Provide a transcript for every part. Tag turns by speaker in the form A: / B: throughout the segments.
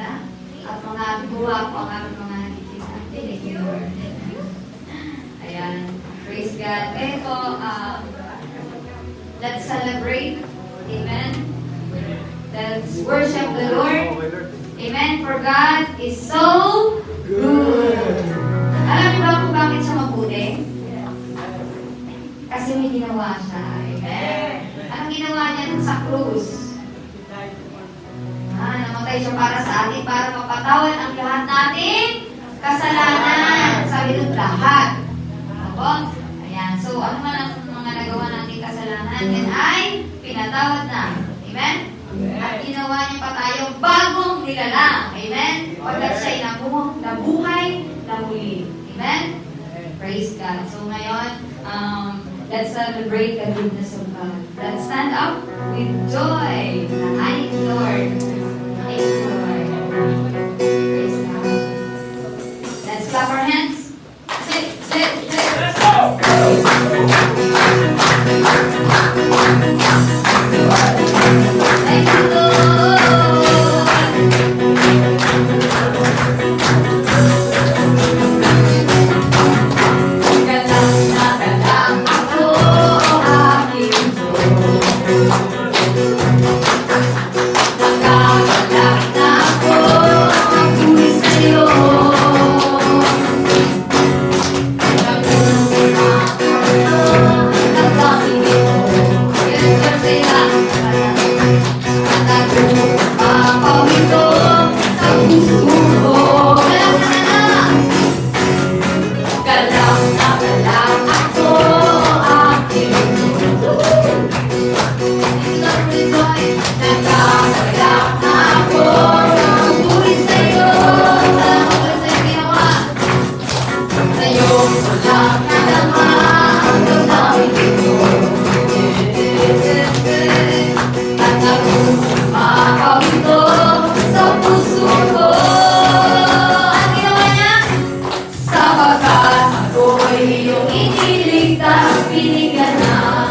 A: maganda. At mga tuwa po ang aming mga nakikita. Thank you, Lord. Ayan. Praise God. Ito, let's celebrate. Amen. Let's worship the Lord. Amen. For God is so good. Alam niyo ba kung bakit siya mabuti? Kasi may ginawa siya. Amen. Anong ginawa niya dun sa krus? Namatay siya para sa atin, para mapatawad ang lahat nating kasalanan. Sabi doon, lahat. Opo? Ayan. So, ano man ang mga nagawa nating kasalanan, yan ay pinatawad na. Amen? At ginawa niya pa tayo bagong nilalang. Amen? Pagkat siya'y nabuhay na muli. Amen? Praise God. So, ngayon, let's celebrate the goodness of God. Let's stand up with joy. Thank you, Lord. Thank you, Lord. Praise God. Let's clap our hands. Sit, sit, sit. Let's go! Thank you, Lord. Sapagkat ako'y iyong iniligtas, binigyan ng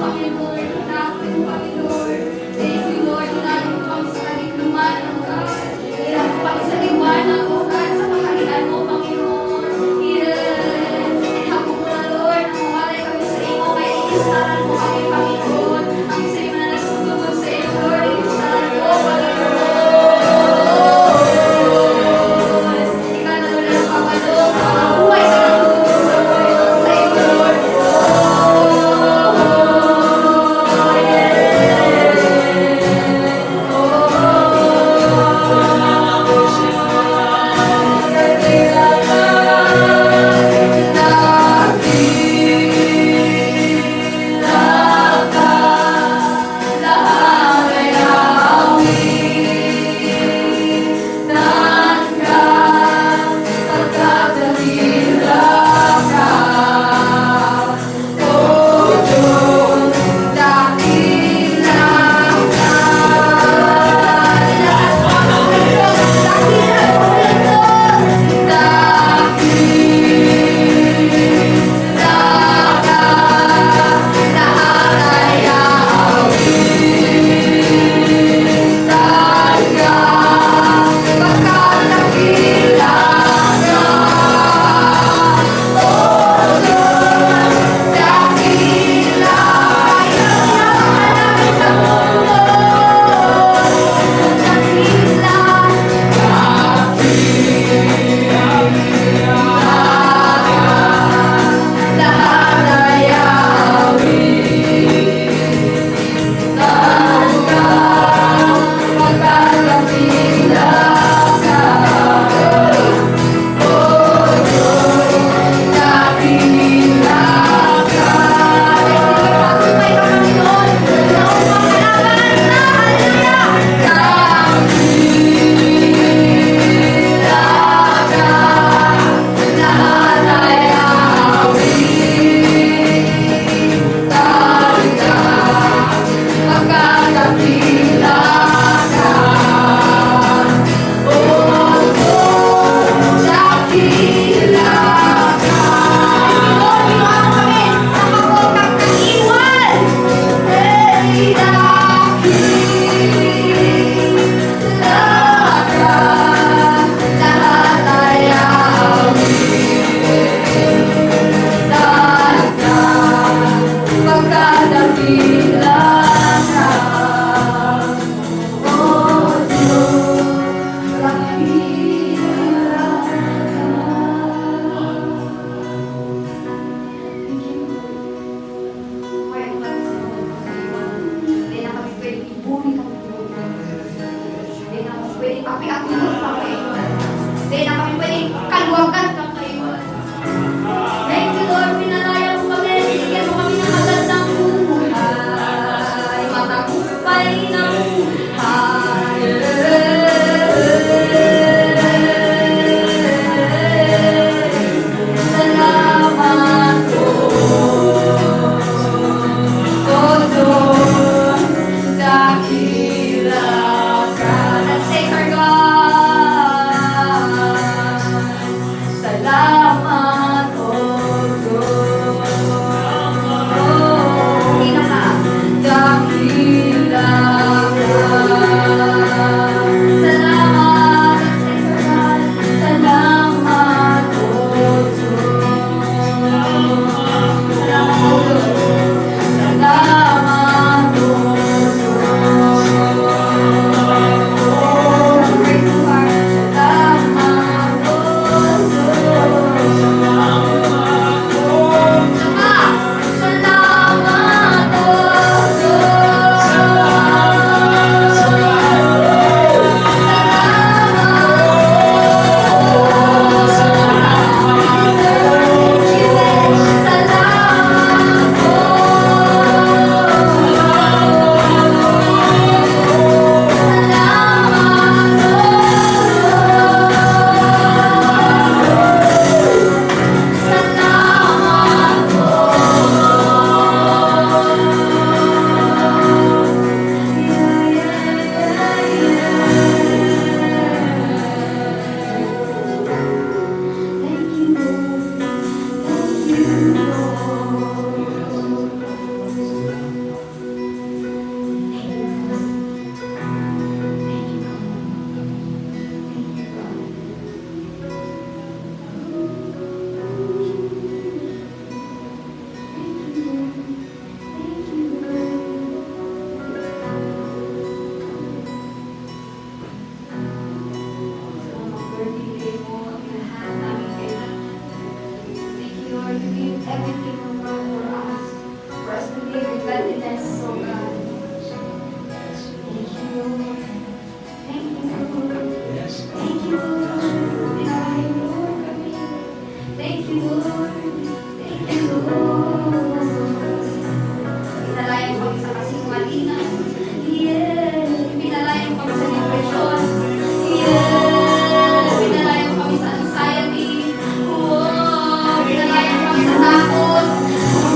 A: Panginoon. Hinahakot mo kami, Lord. Thank you, Lord. Hinahakot mo kami sa kaligluman, oh God. Hinahakot mo kami sa liwanag, oh God, sa kaharian mo, Panginoon. Hinahakot mo na, Lord, na mawalay kami sa iyo. Kaya iistaran mo kami, Panginoon. Ang sa iyo na nasutubog sa iyo, Lord. Iistaran mo, Panginoon. Ikaw na, Lord, ang kapalong. Buhay ka na tutubog sa Panginoon sa iyo, Lord. Thank you, Lord. Pinalaya mo kami. Binigyan mo kami ng magandang buhay. kalinga. Yeah, pinalayo kami sa depression. Yeah, pinalayo kami sa anxiety. Oh, pinalayo kami sa takot.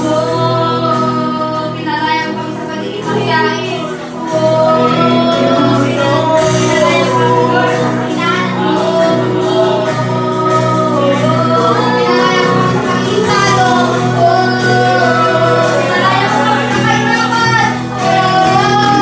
A: Oh, pinalayo kami sa pagiging mahiyain. Oh, pinalayo kami, Lord, sa kahinaan. Oh, pinalayo kami sa pag-iintalo. Oh, pinalayo kami sa kahirapan. Oh,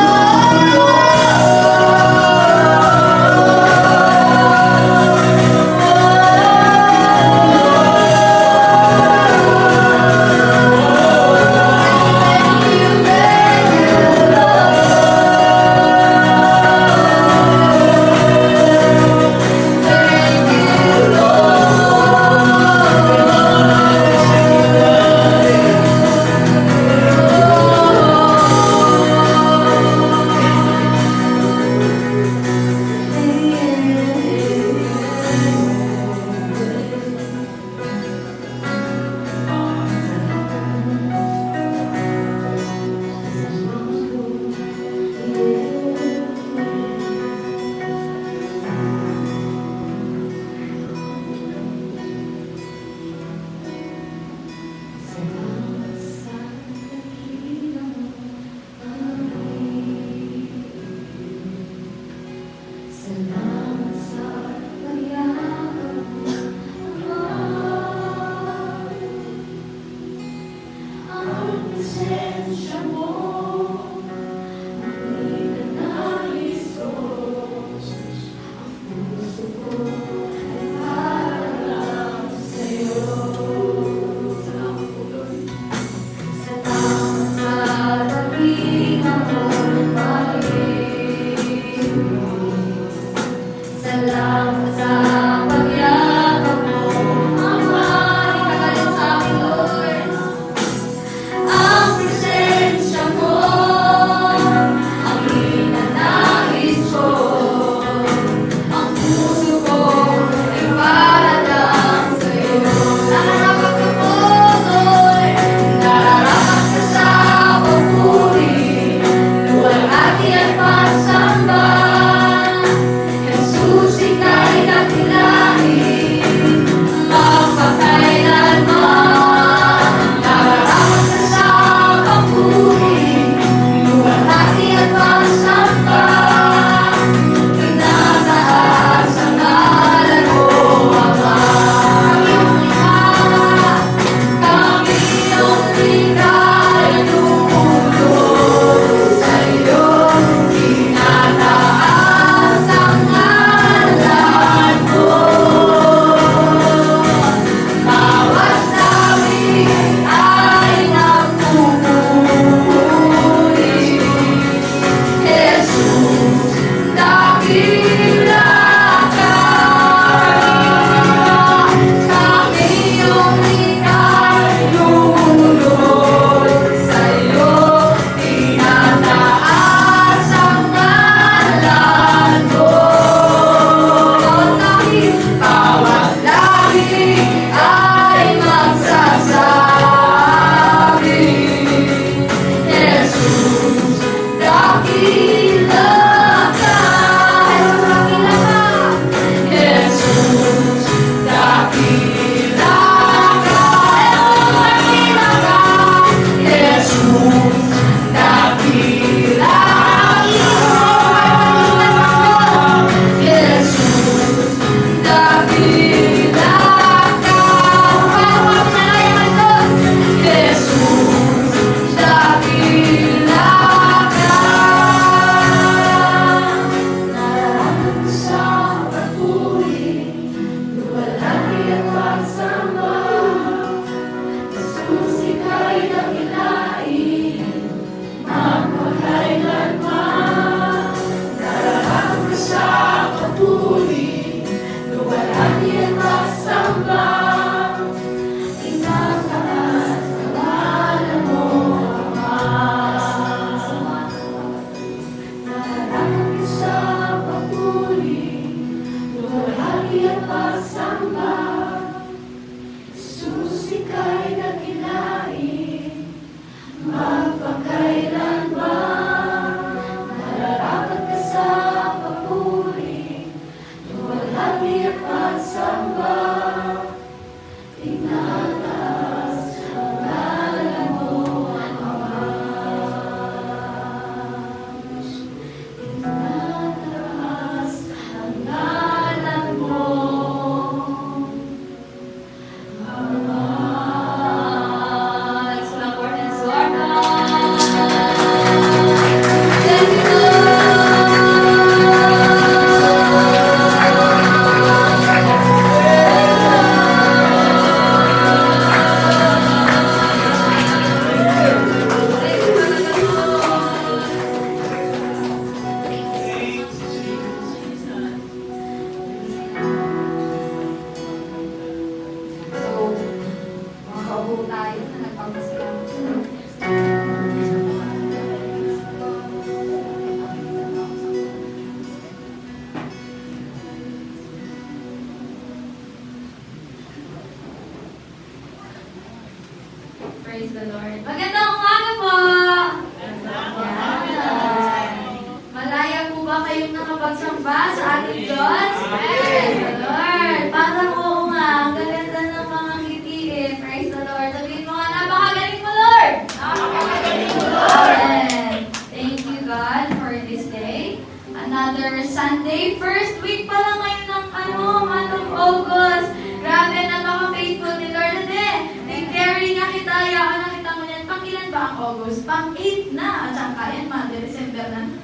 B: Tapos, pang-8 na. At saka, yan, December na.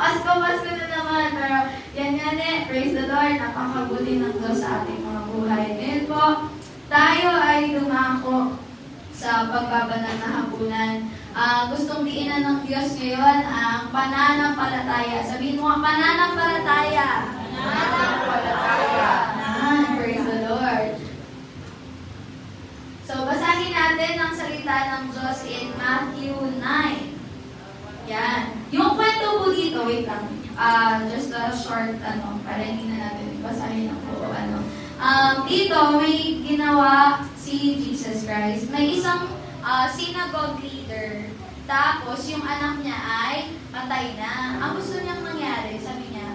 B: Pasko na naman. Pero, yan nga praise the Lord. Napakabuti ng Diyos sa ating mga buhay. Ngayon po, tayo ay dumako sa pagbabanal na hapunan. Gustong diinan ng Diyos ngayon ang pananampalataya. Sabihin mo, pananampalataya. Pananampalataya. Praise the Lord. So, basahin natin ang salita ng Diyos in Matthew 9. Yan. Yung kwento po dito, wait lang. Just a short, para hindi na natin basahin ang buo, dito, may ginawa si Jesus Christ. May isang synagogue leader. Tapos, yung anak niya ay patay na. Ang gusto niyang mangyari, sabi niya,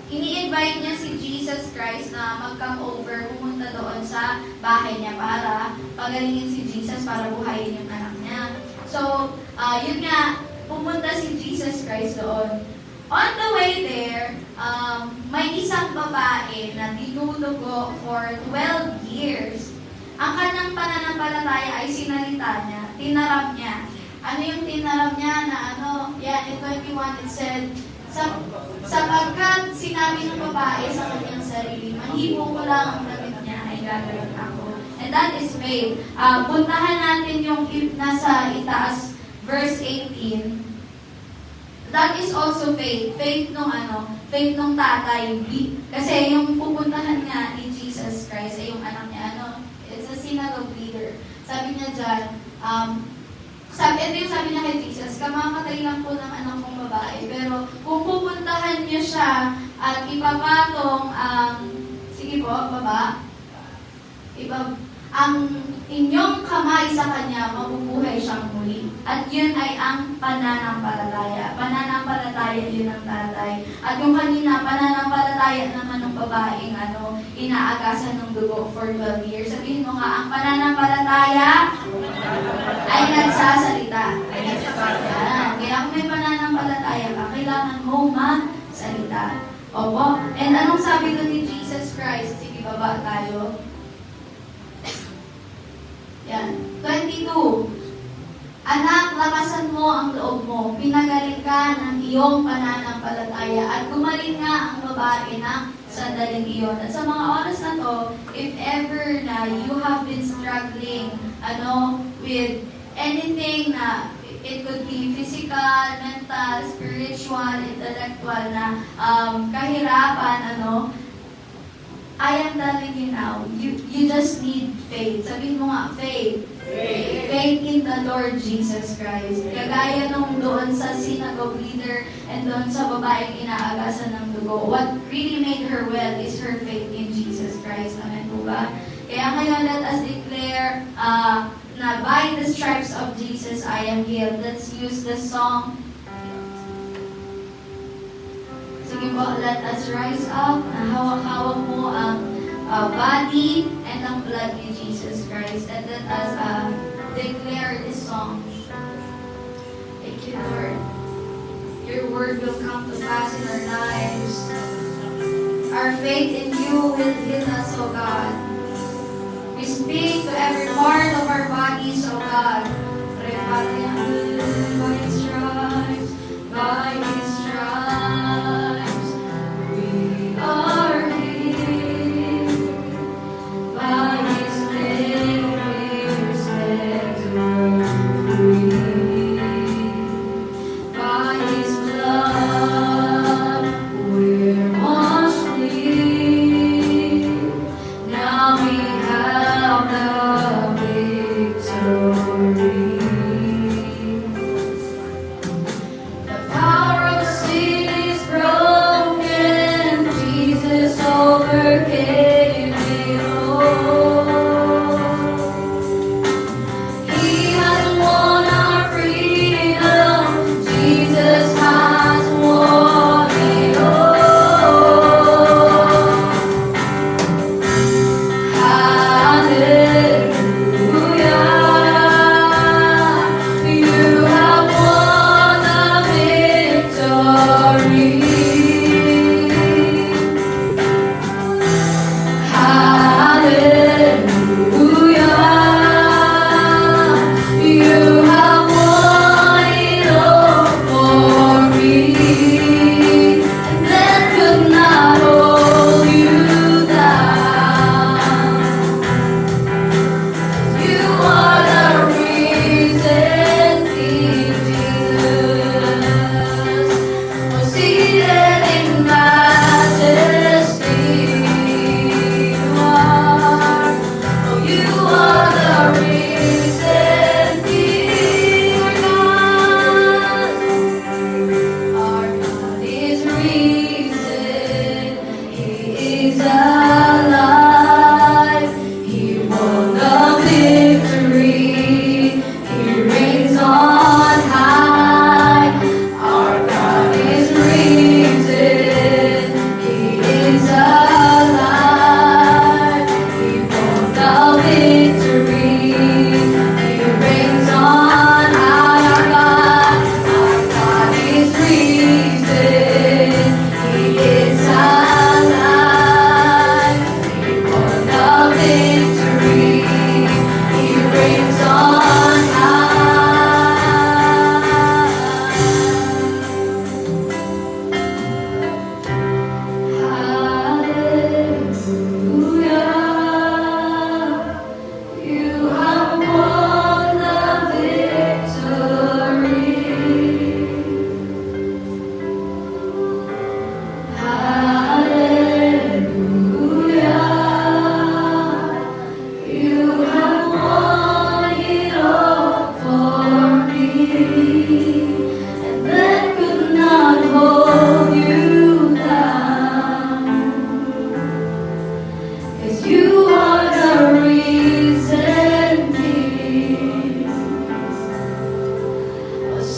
B: ini-invite niya si Jesus Christ na mag-come over, pumunta doon sa bahay niya para pagalingin si Jesus para buhayin yung anak niya. So, yun nga, pumunta si Jesus Christ doon. On the way there, may isang babae na dinudugo for 12 years. Ang kanyang pananampalataya ay sinalita niya, tinarap niya. Ano yung tinarap niya na in 21 it said, sapagkat sinabi ng babae sa kanyang sarili, manhipo ko lang ang damit niya ay gagawin ako. And that is faith. Puntahan natin yung nasa itaas, verse 18. That is also faith. Faith faith nung tatay. Kasi yung pupuntahan nga ni Jesus Christ ay yung anak niya, it's a synagogue leader. Sabi niya dyan, ito yung sabi niya kay Jesus, kamamatay lang po ng anak kong babae. Pero kung pupuntahan niyo siya at ipapatong sige po, baba, ang inyong kamay sa kanya, mabubuhay siyang muli. At yun ay ang pananampalataya. Pananampalataya yun ang tatay. At yung kanina, pananampalataya naman ng babaeng inaagasan ng dugo for 12 years. Sabihin mo nga, ang pananampalataya ay nagsasalita. Kaya kung may pananampalataya ka, kailangan mo magsalita. Opo. And anong sabi doon ni Jesus Christ? Sige, baba tayo. Yan. 22. Anak, lakasan mo ang loob mo. Pinagaling ka ng iyong pananampalataya at gumaling nga ang babae na sandaling iyon. At sa mga oras na to, if ever na you have been struggling with anything na it could be physical, mental, spiritual, intellectual na kahirapan, I am telling you now, you just need faith. Sabihin mo nga, faith. Faith in the Lord Jesus Christ. Kagaya nung doon sa synagogue leader and doon sa babaeng inaagasan ng dugo. What really made her well is her faith in Jesus Christ. Amen po ba? Kaya ngayon, let us declare na by the stripes of Jesus, I am healed. Let's use the song. Sige po, let us rise up na hawak-hawak mo ang body and ang blood ni Jesus Christ. And let us declare this song. Thank you, Lord. Your word will come to pass in our lives. Our faith in you will heal us, O God. We speak to every part of our bodies, O God. By His stripes, by His stripes, we are healed. By His name we're set free. By His blood we're washed clean. Now we have the victory.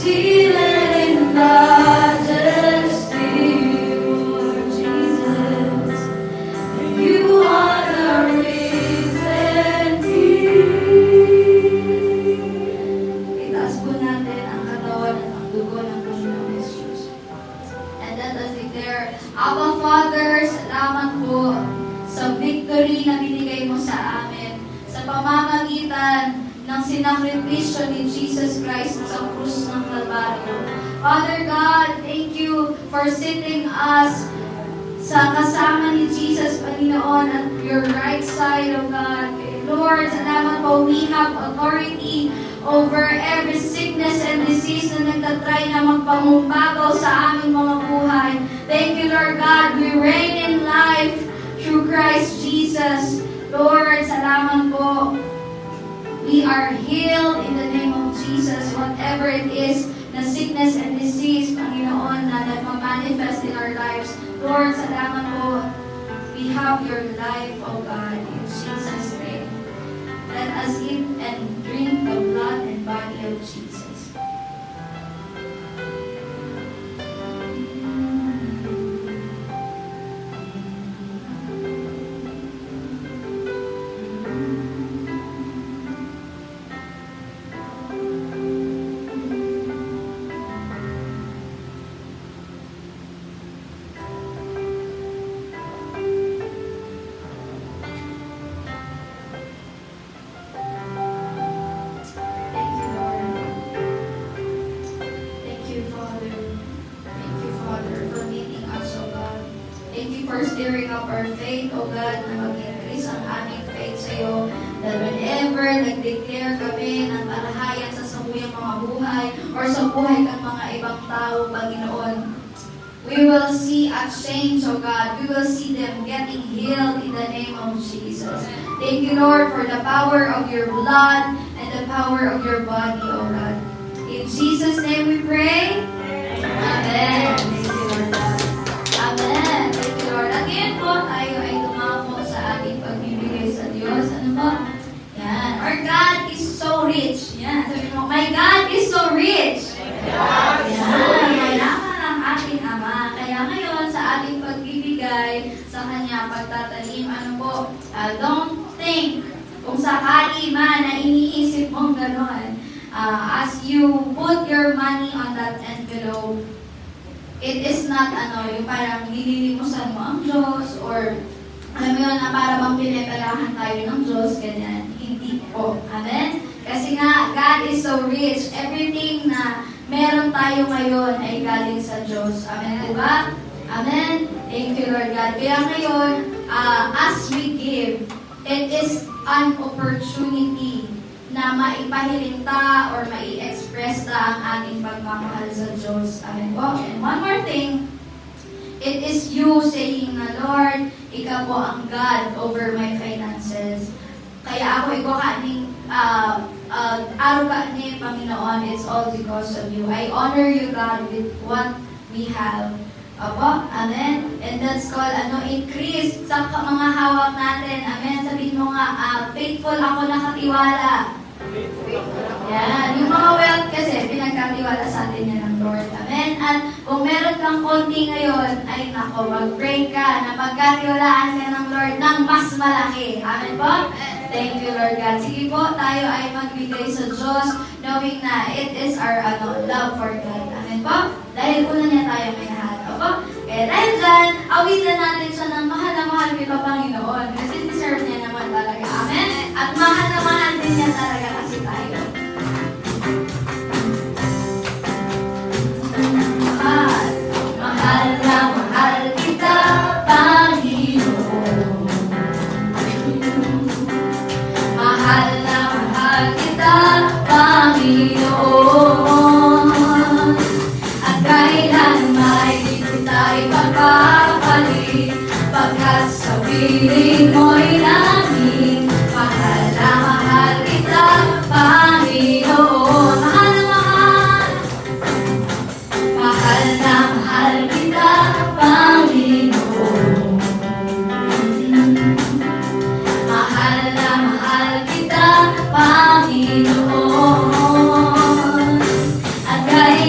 B: Seated in majesty, Lord Jesus, and you are the risen King. Itaas po natin ang katawan at ang dugo ng Panginoong Jesus. And let us declare, Abba Father, salamat po sa victory na binigay mo sa amin sa pamamagitan ng sinakripisyo ni Jesus Christ sa krus ng Kalbaryo. Father God, thank you for sitting us sa kasama ni Jesus, Panginoon, at your right side, O God. Lord, salamat po, we have authority over every sickness and disease na nagtatry na magpamumbabaw sa aming mga buhay. Thank you, Lord God, we reign in life through Christ Jesus. Lord, salamat po. We are healed in the name of Jesus. Whatever it is, na sickness and disease, Panginoon, na nagmamanifest in our lives. Lord, salamat po. We have your life, O God, in Jesus' name. Let us eat and drink the blood and body of Jesus. Thank you, Lord. Thank you, Father. Thank you, Father, for meeting us, O God. Thank you for stirring up our faith, O God, na mag-increase ang aming faith sa iyo. That whenever nag-declare kami ng tarahayan sa samuyang mga buhay or sa buhay ng mga ibang tao, Panginoon, we will see a change, O God. We will see them getting healed in the name of Jesus. Thank you, Lord, for the power of your blood and the power of your body, O God. In Jesus' name we pray. Amen. Thank you, Lord God. Amen. Thank you, Lord. Again po, tayo ay dumako sa ating pagbibigay sa Diyos. Ano po? Yan. Our God is so rich. Yan. Sabi mo, my God is so rich. Yan. Mayaman ang ating Ama. Kaya ngayon, sa ating pagbibigay sa Kanya, pagtatanim, ano po, don't think kung sakali man na iniisip mong gano'n, as you put your money on that envelope, it is not yung parang nililimusan mo ang Diyos or alam mo yun na para bang piniperahan tayo ng Diyos, ganyan. Hindi po. Amen? Kasi nga, God is so rich. Everything na meron tayo ngayon ay galing sa Diyos. Amen po ba? Amen? Thank you, Lord God. Kaya ngayon, as we give, it is an opportunity na maipahiling ta or mai-express ta ang ating pagmamahal sa Diyos. Amen po. And one more thing, it is you saying na, Lord, ikaw po ang God over my finances. Kaya ako ikaw kaning araw ka ni Panginoon, it's all because of you. I honor you, God, with what we have. Opo, amen. And that's called increase sa mga hawak natin. Amen. Sabihin mo nga, faithful ako nakatiwala. Yan. Yung mga wealth kasi, pinagkatiwala sa atin yan ng Lord. Amen. At kung meron kang konti ngayon, ay nako, mag-pray ka na pagkatiwalaan ka ng Lord ng mas malaki. Amen po? Thank you, Lord God. Sige po, tayo ay magbigay sa Diyos knowing na it is our love for God. Amen po? Dahil una niya tayo minahal. Opo? Kaya dahil dyan, awitan natin siya ng mahal na mahal kita, Panginoon. Kasi deserve niya naman talaga. Amen? At mahal na mahal din niya talaga kasi tayo. Mahal, mahal na mahal kita, Panginoon. Mahal na mahal kita, Panginoon. At kailanman di kita ipagpapalit, pagkat sa piling mo'y langit. Mahal na mahal kita, Panginoon. Mahal na mahal. Mahal na mahal kita, Panginoon. Mahal na mahal kita, Panginoon. At kaya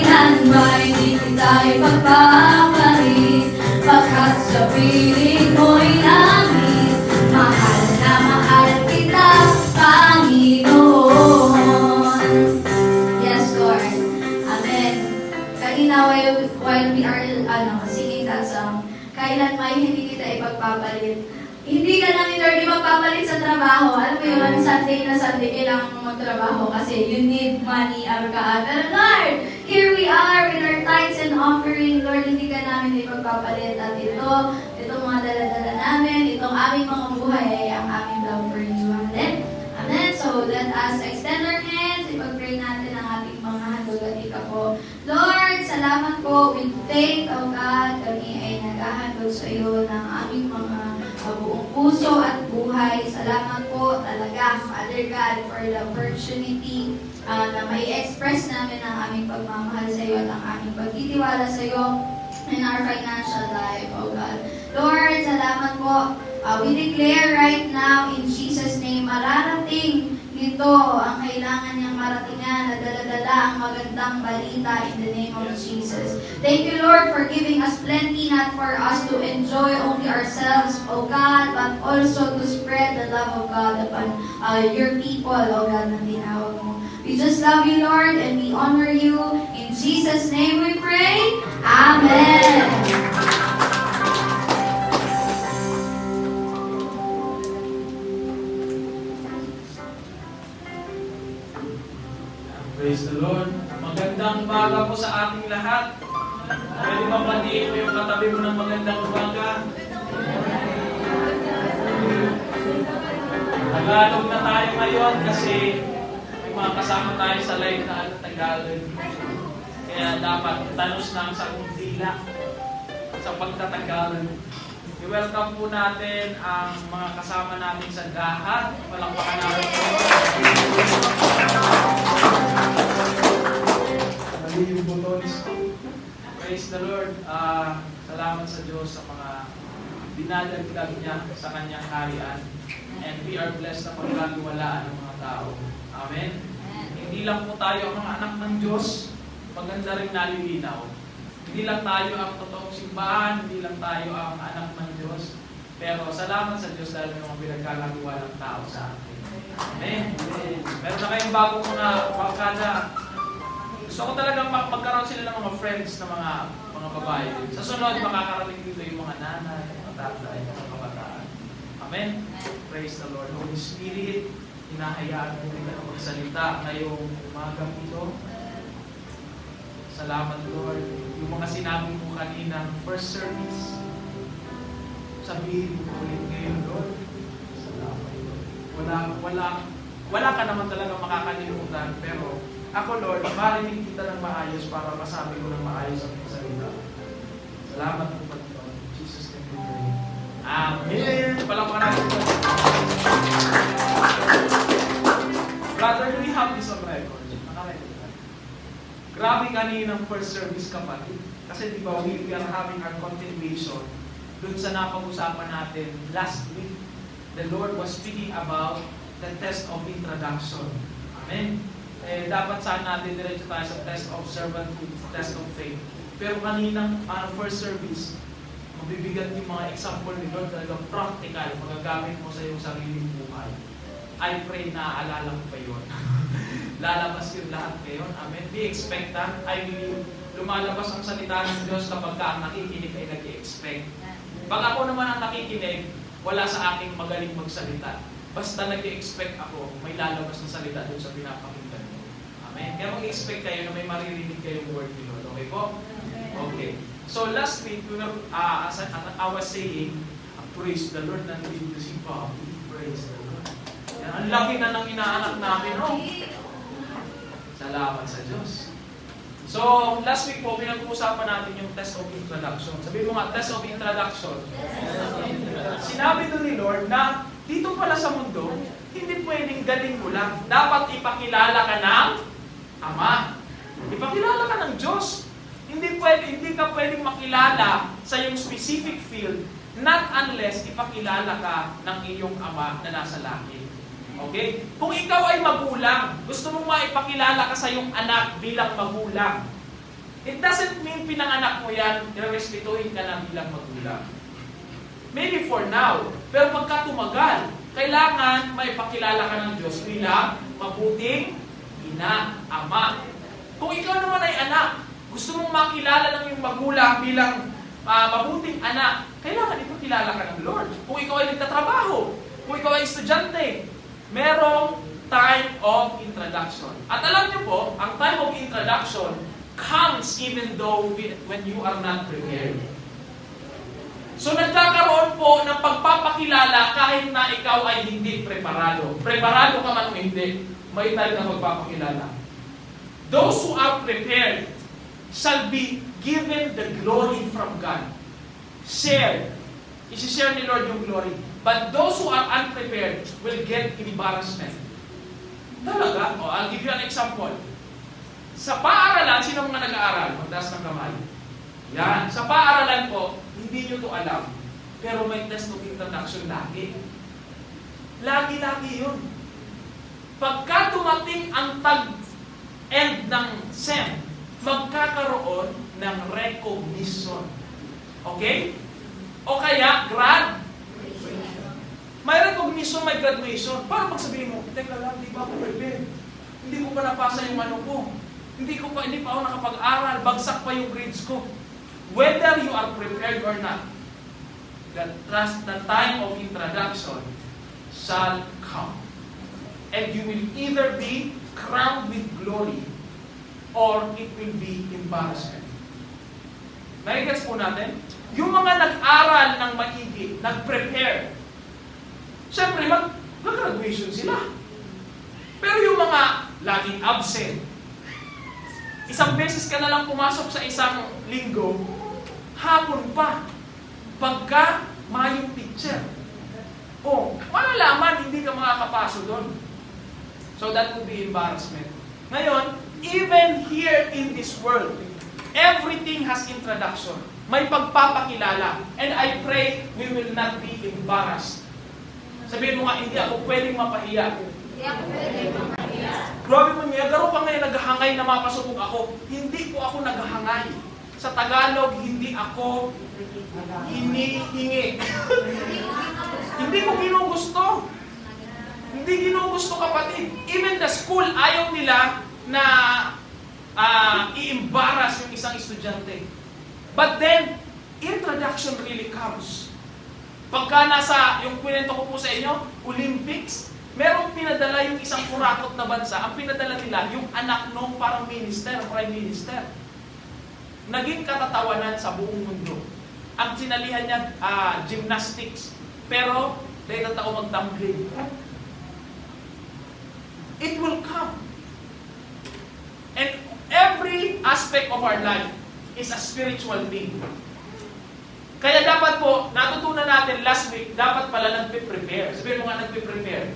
B: kanina while we are singing that song, kailan may hindi kita ipagpapalit. Hindi ka namin, Lord, ipagpapalit sa trabaho. Alam mo yun, Sunday na Sunday, kailangan mo magtrabaho kasi you need money, arkaan. Pero Lord, here we are with our tithes and offering. Lord, hindi ka namin ipagpapalit. At itong mga dala-dala namin, itong aming mga buhay ay ang aming love for you. Amen? Amen? So, let us extend our hands. Ipag-pray natin ang ating mga handog at ikapo. Lord, salamat po with faith, O God, kami ay naghahandog sa iyo ng aming mga buong puso at buhay. Salamat po talaga, Father God, for the opportunity na may express namin ang aming pagmamahal sa iyo at ang aming pagtitiwala sa iyo in our financial life, O God. Lord, salamat po. We declare right now in Jesus' name, mararating nito ang kailangan niyang maratingan na dala-dala ang magandang balita in the name of Jesus. Thank you, Lord, for giving us plenty, not for us to enjoy only ourselves, O God, but also to spread the love of God upon your people, O God, na tinawag mo. We just love you, Lord, and we honor you. In Jesus' name we pray. Amen.
C: Praise the Lord. Magandang umaga po sa ating lahat. Pwede ba batiin mo yung katabi mo ng magandang umaga? Tagalog na tayo ngayon kasi may mga kasama tayo sa live na Tagalog. Kaya dapat tanos lang sa kundila sa pagtatagalog. I-welcome po natin ang mga kasama natin sa lahat. Palakpakan natin po. Yung butones. Praise the Lord. Salamat sa Diyos sa mga dinadagdag niya sa kanyang harian. And we are blessed na pagkaliwalaan ng mga tao. Amen. Hindi lang po tayo ang mga anak ng Diyos, maganda rin nalilinaw. Hindi lang tayo ang totoong simbahan, hindi lang tayo ang anak ng Diyos. Pero salamat sa Diyos dahil may mga pinagkakaliwalang tao sa atin. Amen. Meron na kayong bagong mga barkada. Gusto ko talagang magkaroon sila ng mga friends na mga babae. Sa sunod, makakarating dito yung mga nanay, mga tatay, mga kabataan. Amen? Praise the Lord. Holy Spirit, hinahayaan mo rin ang magsalita ngayong umagang ito. Salamat, Lord. Yung mga sinabi mo kanina, first service, sabihin mo ulit ngayon, Lord. Salamat, Lord. Wala ka naman talaga makakalimutan, pero ako, Lord, marinig kita ng maayos para masabi ko ng maayos ang salita. Salamat po, Panginoon. Jesus name we pray. Amen. Palakpakan natin. Brother, do we have this on record? Nakarecord ka. Grabe kaninang first service, kapatid. Kasi di ba, we are having our continuation dun sa napag-usapan natin last week. The Lord was speaking about the test of introduction. Amen. Dapat saan natin diretso tayo sa test of servanthood, test of faith. Pero kaninang first service, mabibigat yung mga example ni Lord, talagang practical, magagamit mo sa iyong sariling buhay. I pray na aalala ko pa yun. Lalabas yung lahat ngayon. Amen. Be expectant. I believe lumalabas ang salita ng Diyos kapag ka ang nakikinig ay nag-i-expect. Pag ako naman ang nakikinig, wala sa aking magaling magsalita. Basta nag-i-expect ako, may lalabas na salita doon sa pinapakinggan mo. Amen. Kaya mag-expect kayo na may maririnig kayong word ni Lord. Okay po? Okay. So last week, we were, as I was saying, praise the Lord, nandito si Bobby. Praise the Lord. Yan, ang laki na ng inaanak namin, no? Salamat sa Diyos. So, last week po, pinag-uusapan natin yung test of introduction. Sabihin mo nga, test of introduction. Sinabi doon ni Lord na dito pala sa mundo, hindi pwedeng galing mo lang. Dapat ipakilala ka ng Ama. Ipakilala ka ng Diyos. Hindi ka pwedeng makilala sa iyong specific field, not unless ipakilala ka ng iyong Ama na nasa langit. Okay? Kung ikaw ay magulang, gusto mong maipakilala ka sa iyong anak bilang magulang, it doesn't mean pinanganak mo yan, nirespetuhin ka na bilang magulang. Maybe for now, pero pagka tumagal, kailangan maipakilala ka ng Diyos bilang mabuting ina, ama. Kung ikaw naman ay anak, Gusto mong makilala ng iyong magulang bilang mabuting anak, kailangan ipakilala ka ng Lord. Kung ikaw ay nagtatrabaho, kung ikaw ay estudyante, merong time of introduction. At alam niyo po, ang time of introduction comes even though when you are not prepared. So nagkakaroon po ng pagpapakilala kahit na ikaw ay hindi preparado. Preparado ka man o hindi, may time na magpapakilala. Those who are prepared shall be given the glory from God. Share. Isi-share ni Lord yung glory. But those who are unprepared will get embarrassment. Talaga? I'll give you an example. Sa paaralan, sino mga nag-aaral? Magtaas ng kamay. Yan. Sa paaralan po, hindi nyo to alam. Pero may test of introduction lagi. Lagi-lagi yun. Pagka dumating ang tag-end ng SEM, magkakaroon ng recognition. Okay? O kaya, may recognition, may graduation. Paano pag sabihin mo, teka lang, di ba ako prepared? Hindi ko pa napasa yung ano ko. Hindi pa ako nakapag-aral. Bagsak pa yung grades ko. Whether you are prepared or not, the time of introduction shall come. And you will either be crowned with glory or it will be embarrassment. Nai-gets po natin? Yung mga nag-aral ng maigi, nag-prepare, siyempre, mag-graduation sila. Pero yung mga laging absent, isang beses ka na lang pumasok sa isang linggo, hapon pa, pagka mayong teacher. Malalaman, hindi ka makakapasok doon. So that would be embarrassment. Ngayon, even here in this world, everything has introduction. May pagpapakilala. And I pray we will not be embarrassed. Sabihin mo nga, hindi ako pwedeng mapahiya. Grabe mo niya, garo pa ngayon naghahangay na mapasubok ako. Hindi po ako naghahangay. Sa Tagalog, hindi ako hinihingi. Hindi ko ginugusto. Hindi ginugusto, kapatid. Even the school, ayaw nila na i-embarrass yung isang estudyante. But then, introduction really comes. Pagka nasa, yung kwento ko po sa inyo, Olympics, merong pinadala yung isang kurakot na bansa. Ang pinadala nila, yung anak nung parang minister, prime minister. Naging katatawanan sa buong mundo. Ang sinalihan niya, gymnastics. Pero, dahil na tao mag-tumbling. It will come. And every aspect of our life is a spiritual thing. Kaya dapat po, natutunan natin last week, dapat pala nagpe-prepare. Sabihin mo nga, nagpe-prepare.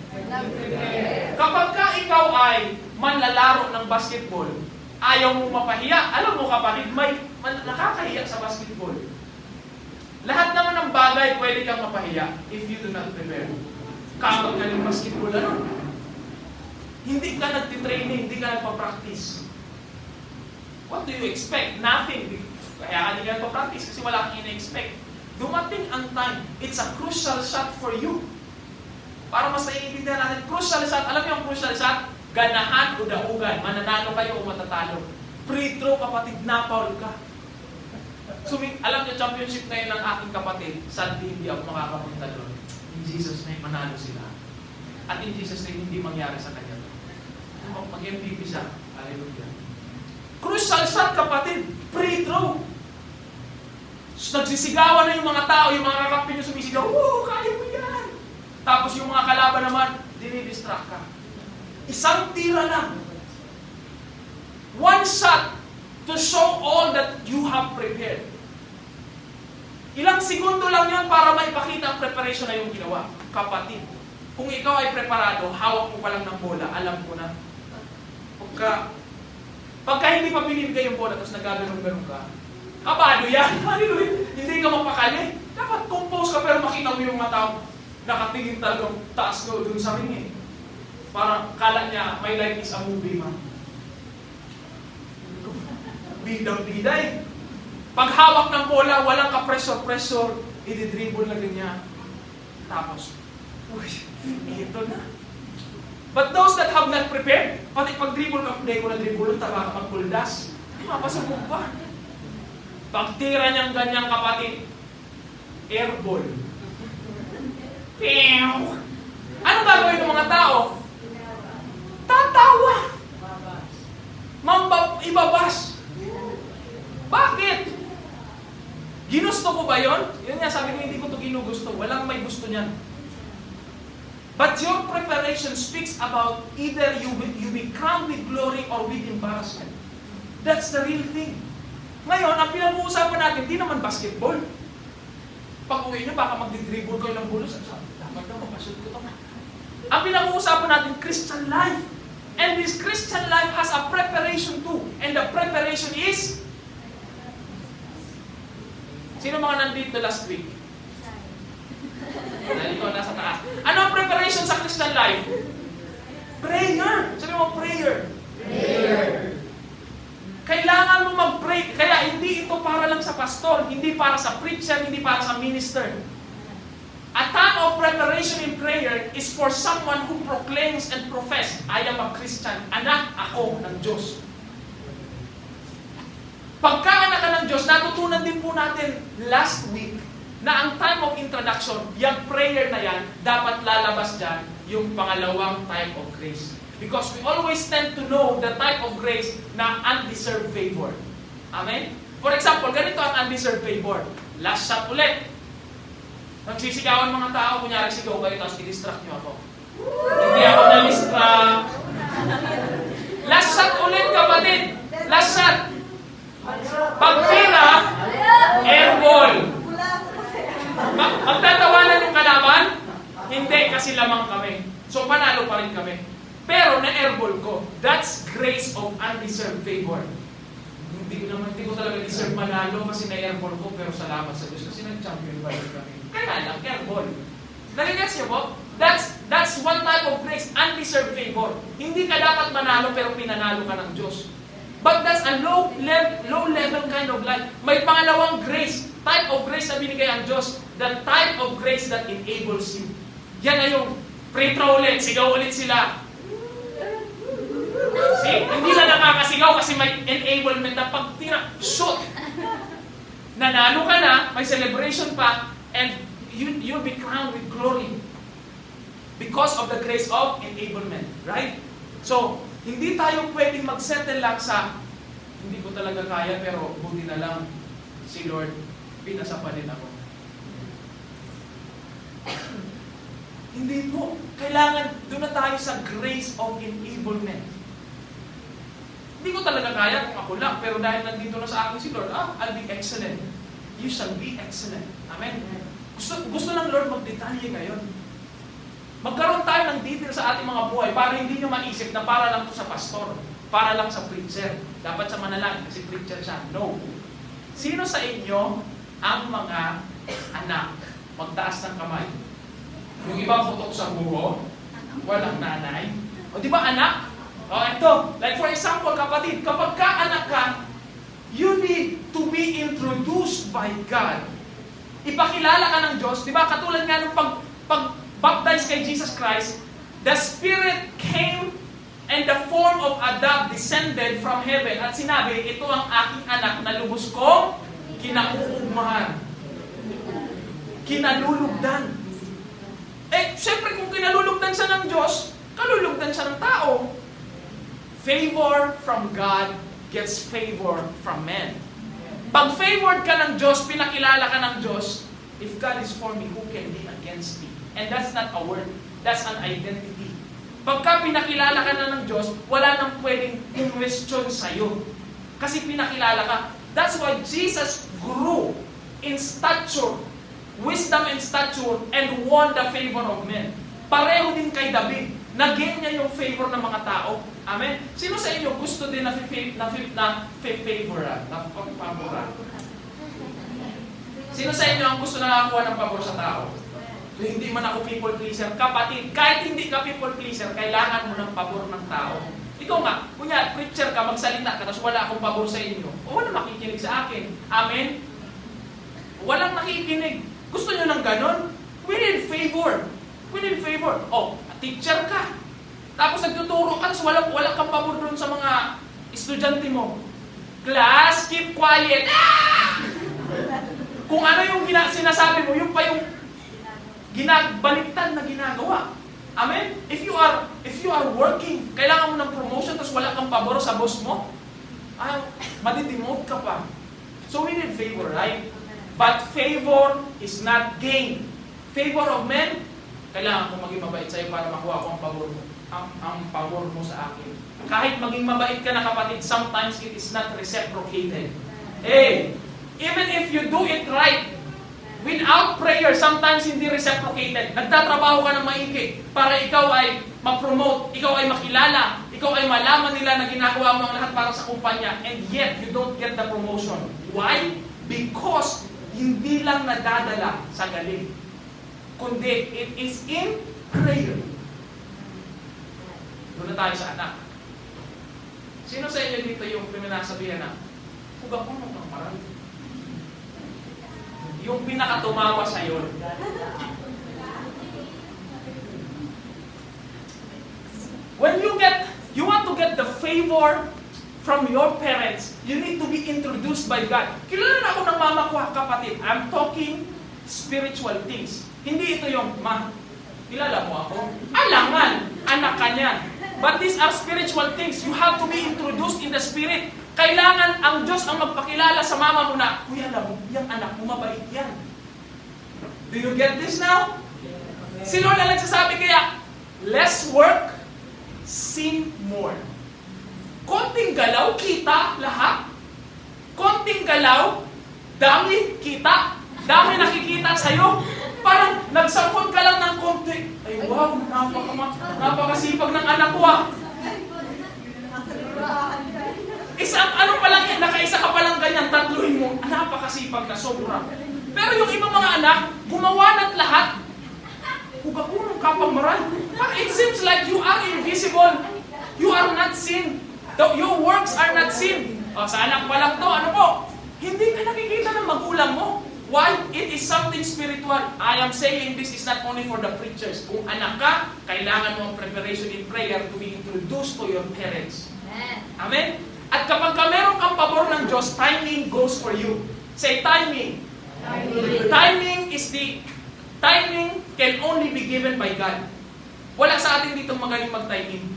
C: Kapag ka ikaw ay manlalaro ng basketball, ayaw mo mapahiya. Alam mo kapatid, may nakakahiya sa basketball. Lahat naman ng bagay pwede kang mapahiya if you do not prepare. Kapag ka ng basketball, hindi ka nagtitraining, hindi ka nagpa-practice. What do you expect? Nothing. Kaya hindi ka nagpa-practice kasi wala kang ina-expect. Dumating ang time, it's a crucial shot for you. Para mas naiintindihan natin, crucial shot, alam niyo ang crucial shot? Ganahan o daugan, mananalo kayo o matatalo. Free throw, kapatid, na-foul ka. So, alam niyo, championship ngayon ng aking kapatid, sadly hindi ako makakapunta doon. In Jesus' name, manalo sila. At in Jesus' name, hindi mangyari sa kanya. Mag-MVP siya. Hallelujah. Crucial shot, kapatid. Free throw. Nagsisigawan na yung mga tao, yung mga kakampi nyo sumisigaw, kaya mo yan! Tapos yung mga kalaban naman, dinidistract ka. Isang tira lang. One shot to show all that you have prepared. Ilang segundo lang yan para maipakita ang preparation na yung ginawa. Kapatid, kung ikaw ay preparado, hawak mo pa lang ng bola, alam ko na. Pagka hindi pa binibigay yung bola, tapos nagaganon-ganon ka, kabado yan. Hallelujah. Hindi ka mapakali. Dapat compose ka pero makita mo yung mata nakatingin talagang taas ko dun sa ring eh. Parang kala niya, my life is a movie, man. Bidang-bida eh. Pag hawak ng bola, walang ka-pressure, i-dribble na ganyan. Tapos, ito na. But those that have not prepared, pati pag dribble ka, hindi ko na dribble, tama ka pag-puldas. Mapasubog pa. Pagtira niyang ganyang kapatid, airball. Pew! Anong gagawin ng mga tao? Tatawa! Ibabas! Bakit? Ginusto ko ba yon? Yun nga, sabi ko, hindi ko ito ginugusto. Walang may gusto niyan. But your preparation speaks about either you be crowned with glory or with embarrassment. That's the real thing. Ngayon, ang pinag-uusapan natin, di naman basketball. Pag uwi nyo, baka magdi-dribble kayo ng bulos. Dapat daw, mapashoot ko ito. Ang pinag-uusapan natin, Christian life. And this Christian life has a preparation too. And the preparation is... Sino mga nandito last week? Dahil ikaw nasa taas. Ano ang preparation sa Christian life? Prayer. Sabi mo, prayer. Prayer. Kailangan mo mag-pray. Kaya hindi ito para lang sa pastor, hindi para sa preacher, hindi para sa minister. A time of preparation in prayer is for someone who proclaims and profess, I am a Christian. Anak ako ng Diyos. Pagka-anak ka ng Diyos, natutunan din po natin last week na ang time of introduction, yung prayer na yan, dapat lalabas dyan yung pangalawang type of grace. Because we always tend to know the type of grace na undeserved favor. Amen? For example, ganito ang undeserved favor. Last shot ulit. Nagsisigawan mga tao, kunyari sigaw kayo, tapos i-distract nyo ako. Hindi ako na-distract. Last shot ulit, kapatid. Last shot. Pagtira, airball. Magtatawanan yung kalaban? Hindi, kasi lamang kami. So, panalo pa rin kami. Pero na-airball ko. That's grace of undeserved favor. Hindi ko talaga deserve manalo kasi na-airball ko, pero salamat sa Diyos kasi nag-champion pa rin kami. Kaya lang, airball. Nagigets niyo po? That's one type of grace, undeserved favor. Hindi ka dapat manalo pero pinanalo ka ng Diyos. But that's a low level kind of life. May pangalawang grace, type of grace na binigay ang Diyos. The type of grace that enables you. Yan na yung pray throw ulit, sigaw ulit sila. See? Hindi na nakakasigaw kasi may enablement na pagtira, shoot! Nanalo ka na, may celebration pa, and you'll be crowned with glory. Because of the grace of enablement. Right? So, hindi tayo pwedeng mag-settle lang sa hindi ko talaga kaya pero buti na lang si Lord pinasa pa rin ako. Hindi po. Kailangan doon na tayo sa grace of enablement. Hindi ko talaga kaya kung ako lang pero dahil nandito na sa akin si Lord, I'll be excellent. You shall be excellent. Amen? Gusto ng Lord magdetalye ngayon. Magkaroon tayo ng detail sa ating mga buhay para hindi nyo maisip na para lang to sa pastor, para lang sa preacher. Dapat sa manalangin kasi preacher siya. No. Sino sa inyo ang mga anak? Magtaas ng kamay. Yung ibang putok sa buho, walang nanay. O di ba anak? O ito, like for example kapatid, kapag ka anak ka, you need to be introduced by God. Ipakilala ka ng Diyos. Di ba katulad nga ng pag-baptize kay Jesus Christ, the Spirit came and the form of a dove descended from heaven at sinabi, ito ang aking anak na lubos kong kinauumahan. Kinalulugdan. Siyempre kung kinalulugdan siya ng Diyos, kalulugdan siya ng tao. Favor from God gets favor from men. Pag favored ka ng Diyos, pinakilala ka ng Diyos, if God is for me, who can be against me? And that's not a word. That's an identity. Pagka pinakilala ka na ng Diyos, wala nang pwedeng question sa'yo. Kasi pinakilala ka. That's why Jesus grew in stature, wisdom and stature, and won the favor of men. Pareho din kay David. Nag-gain niya yung favor ng mga tao. Amen? Sino sa inyo gusto din na favoran? Na pagpaboran? Sino sa inyo ang gusto na nakakuha ng pabor sa tao? So, hindi man ako people pleaser. Kapatid, kahit hindi ka people pleaser, kailangan mo ng pabor ng tao. Ikaw nga, kunya, preacher ka, magsalita ka, tapos wala akong pabor sa inyo. O walang makikinig sa akin. Amen? Walang nakikinig. Gusto nyo ng ganon? We need favor. We need favor. Teacher ka. Tapos nagtuturo ka, tapos wala kang pabor doon sa mga estudyante mo. Class, keep quiet. Kung ano yung sinasabi mo, yung pa yung baliktad na ginagawa. Amen? If you are working, kailangan mo ng promotion tapos wala kang pabor sa boss mo, madidemote ka pa. So we need favor, right? But favor is not gain. Favor of men, kailangan ko maging mabait sa'yo para makuha ko ang pabor mo. Ang pabor mo sa akin. Kahit maging mabait ka na kapatid, sometimes it is not reciprocated. Hey, even if you do it right, without prayer, sometimes hindi reciprocated. Nagtatrabaho ka ng maigi para ikaw ay ma-promote, ikaw ay makilala, ikaw ay malaman nila na ginagawa mo ang lahat para sa kumpanya, and yet you don't get the promotion. Why? Because hindi lang nadadala sa galing, kundi it is in prayer. Doon na tayo sa anak. Sino sa inyo dito yung pinasabihan na, huwag ako nung kang marami? Yung pinakatumawa sa'yo. When you want to get the favor from your parents, you need to be introduced by God. Kilala na ako ng mama ko, kapatid. I'm talking spiritual things. Hindi ito yung, ma, kilala mo ako? Alangan, anak ka niyan. But these are spiritual things. You have to be introduced in the spirit. Kailangan ang Diyos ang magpakilala sa mama mo na, uy, alam mo, yung anak mo, mabait yan. Do you get this now? Si Lord na nagsasabi kaya, less work, sin more. Konting galaw, kita lahat. Konting galaw, dami kita. Dami nakikita sa'yo. Parang nagsangkot ka lang ng konti. Ay wow, napakasipag ng anak ko ah. Isang ano pa lang yan, nakaisa ka pa lang ganyan, tatluhin mo, napakasipag na sobra. Pero yung ibang mga anak, gumawa ng lahat, hugakunong kapang maral. But it seems like you are invisible. You are not seen. Your works are not seen. O, sa anak pa lang to, ano po? Hindi ka nakikita ng magulang mo. Why? It is something spiritual. I am saying this is not only for the preachers. Kung anak ka, kailangan mo ang preparation in prayer to be introduced to your parents. Amen? At kapag meron kang pabor ng Diyos, timing goes for you. Say timing. Timing can only be given by God. Wala sa atin dito magaling mag-timing.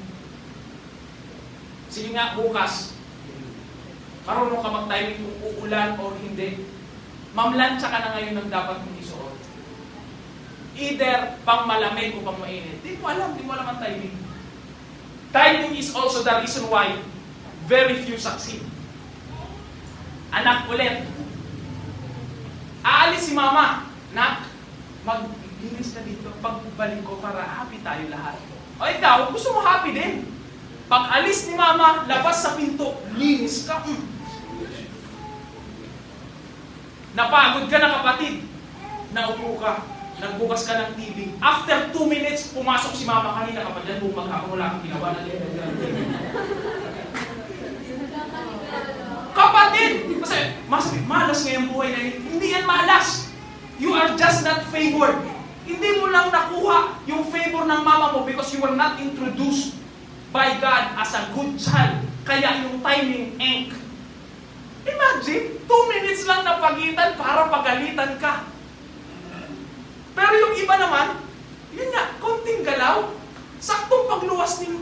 C: Sige nga, bukas, marunong ka mag-timing kung uulan o hindi. Mamlansya ka na ngayon ng dapat mong isuot. Either pang malamig o pang mainit. Di mo alam ang timing. Timing is also the reason why very few succeed. Anak ulit. Aalis si mama. Nak, mag-linis na dito. Pagbalik ko para happy tayo lahat. O ikaw, gusto mo happy din. Pag alis ni mama, labas sa pinto, linis ka. Napagod ka na kapatid. Naupo ka. Nagbukas ka ng TV. After 2 minutes, pumasok si mama. Kanina ka pa dyan, bumaghapon, wala kang ginawa na din. Kapatid! Kasi, malas ngayong buhay na yun. Hindi yan malas. You are just not favored. Hindi mo lang nakuha yung favor ng mama mo because you were not introduced by God as a good child. Kaya yung timing, ink. Imagine, 2 minutes lang na pagitan para pagalitan ka. Pero yung iba naman, yun nga, konting galaw, saktong pagluwas ni